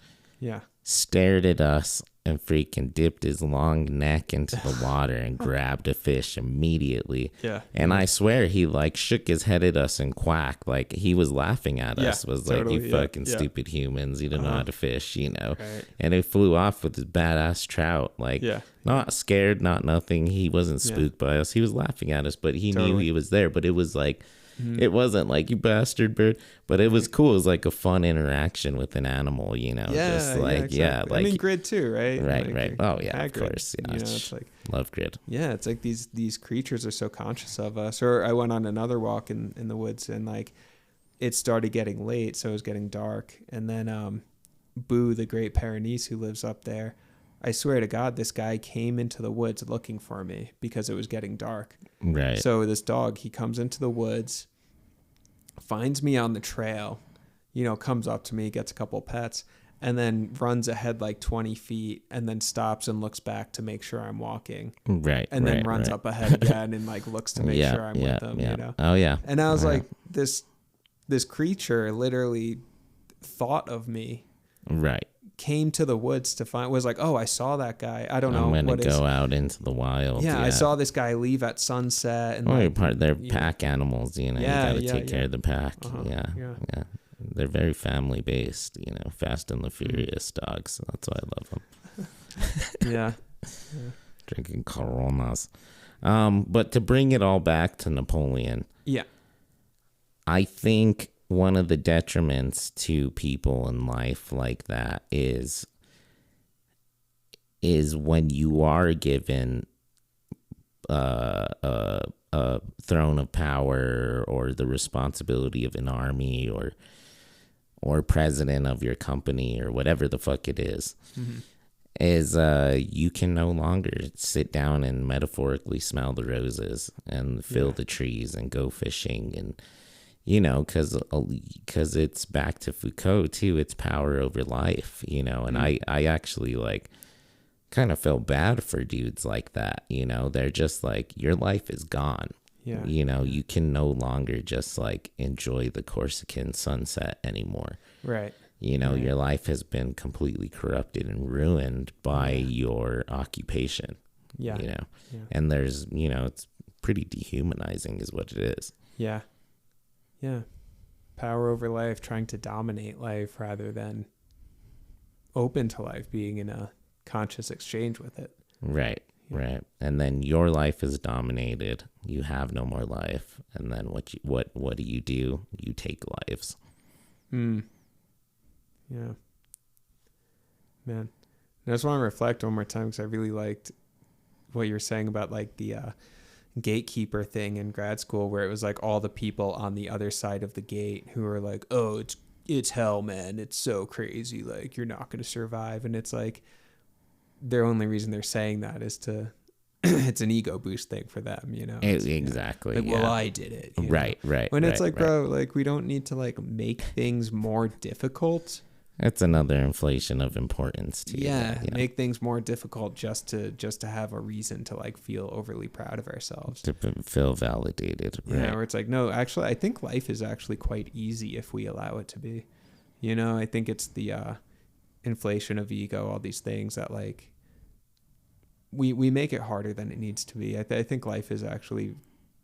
Stared at us and freaking dipped his long neck into the water and grabbed a fish immediately. And I swear he like shook his head at us and quacked. Like he was laughing at us. Was totally, like, you fucking stupid humans. You don't know how to fish, you know. And it flew off with his badass trout. Like not scared, not nothing. He wasn't spooked by us. He was laughing at us, but he knew he was there. But it was like, it wasn't like, you bastard bird, but it was cool. It was like a fun interaction with an animal, you know. Just like, like, I mean, Grid too, right? Right. Oh yeah, of course. Yeah, you know, it's like, love Grid. Yeah, it's like these creatures are so conscious of us. Or I went on another walk in the woods, and like it started getting late, so it was getting dark. And then Boo, the Great Pyrenees, who lives up there, I swear to God, this guy came into the woods looking for me because it was getting dark. So this dog, he comes into the woods, finds me on the trail, you know, comes up to me, gets a couple pets, and then runs ahead like 20 feet and then stops and looks back to make sure I'm walking. And then runs up ahead again and like looks to make sure I'm with them, you know? Oh, yeah. And I was like, this creature literally thought of me. Came to the woods to find, was like, oh, I saw that guy. I don't know. I'm going to go out into the wild. I saw this guy leave at sunset. And they're pack animals, you know. You got to take care of the pack. They're very family based, you know, Fast and the Furious dogs. So that's why I love them. Drinking Coronas. But to bring it all back to Napoleon. I think one of the detriments to people in life like that is when you are given a throne of power or the responsibility of an army or president of your company or whatever the fuck it is. is you can no longer sit down and metaphorically smell the roses and feel the trees and go fishing, and because it's back to Foucault too. It's power over life, and I actually like kind of feel bad for dudes like that. They're just like, your life is gone. Yeah. You can no longer just like enjoy the Corsican sunset anymore. Right. Your life has been completely corrupted and ruined by your occupation. Yeah. And there's, it's pretty dehumanizing is what it is. Yeah. Yeah. Power over life, trying to dominate life rather than open to life, being in a conscious exchange with it. Right. Yeah. Right. And then your life is dominated. You have no more life. And then what do? You take lives. Yeah. Man. I just want to reflect one more time because I really liked what you were saying about like the gatekeeper thing in grad school, where it was like all the people on the other side of the gate who were like, oh, it's hell, man. It's so crazy. Like, you're not going to survive. And it's like, their only reason they're saying that is to, it's an ego boost thing for them, Exactly. Like, well, I did it. Right. When it's like, bro, like, we don't need to like make things more difficult. That's another inflation of importance too. Yeah, make things more difficult just to have a reason to like feel overly proud of ourselves. To feel validated. Right. Yeah, where it's like, no, actually, I think life is actually quite easy if we allow it to be. I think it's the inflation of ego, all these things that like we make it harder than it needs to be. I think life is actually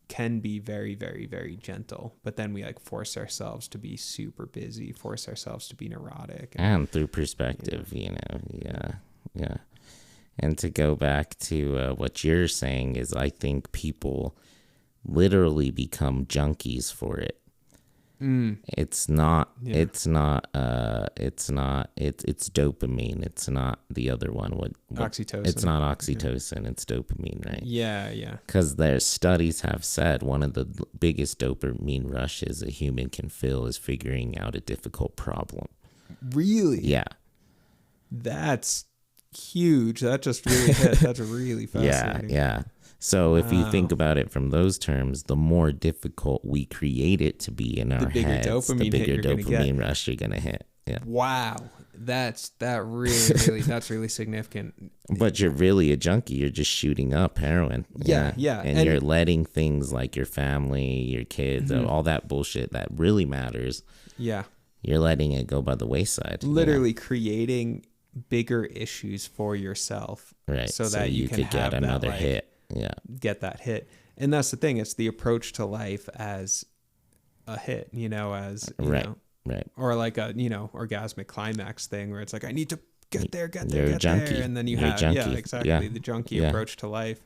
can be very, very, very gentle, but then we like force ourselves to be super busy, force ourselves to be neurotic, and through perspective, yeah. And to go back to what you're saying is, I think people literally become junkies for it. It's dopamine. It's not the other one. What oxytocin. It's not oxytocin. It's dopamine, right? Yeah. Because their studies have said one of the biggest dopamine rushes a human can feel is figuring out a difficult problem. Really? Yeah. That's huge. That just really hit. That's really fascinating. Yeah. So if you think about it from those terms, the more difficult we create it to be in our heads, the bigger dopamine rush you're gonna hit. Yeah. Wow, that's really significant. But you're really a junkie. You're just shooting up heroin. Yeah. And you're letting things like your family, your kids, all that bullshit that really matters. Yeah. You're letting it go by the wayside. Literally creating bigger issues for yourself, right? So that you can get another hit. Yeah. Get that hit. And that's the thing. It's the approach to life as a hit, as, right. Or like a, orgasmic climax thing where it's like, I need to get there. Junkie. And then you're have, junkie. Yeah, exactly. Yeah. The junkie approach to life.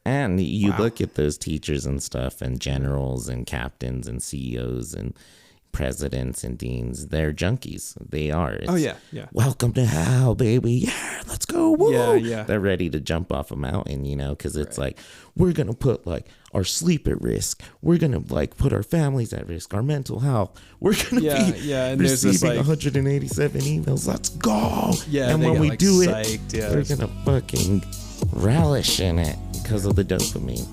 And you look at those teachers and stuff and generals and captains and CEOs and presidents and deans, they're junkies. They are. Yeah. Welcome to hell, baby. Yeah, let's go. Woo. Yeah. They're ready to jump off a mountain, because it's like, we're going to put like our sleep at risk. We're going to like put our families at risk, our mental health. We're going to be and receiving 187 emails. Let's go. Yeah. And when we like do psyched, it, we're going to fucking relish in it because of the dopamine.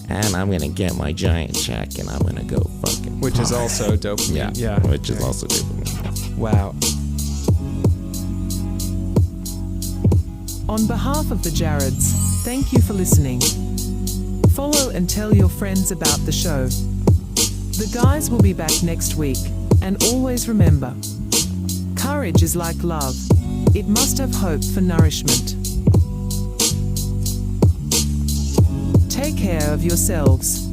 And I'm going to get my giant check and I'm going to go fucking Which is also dopamine. Yeah. Which is also dopamine. Wow. On behalf of the Jareds, thank you for listening. Follow and tell your friends about the show. The guys will be back next week, and always remember, courage is like love. It must have hope for nourishment. Take care of yourselves.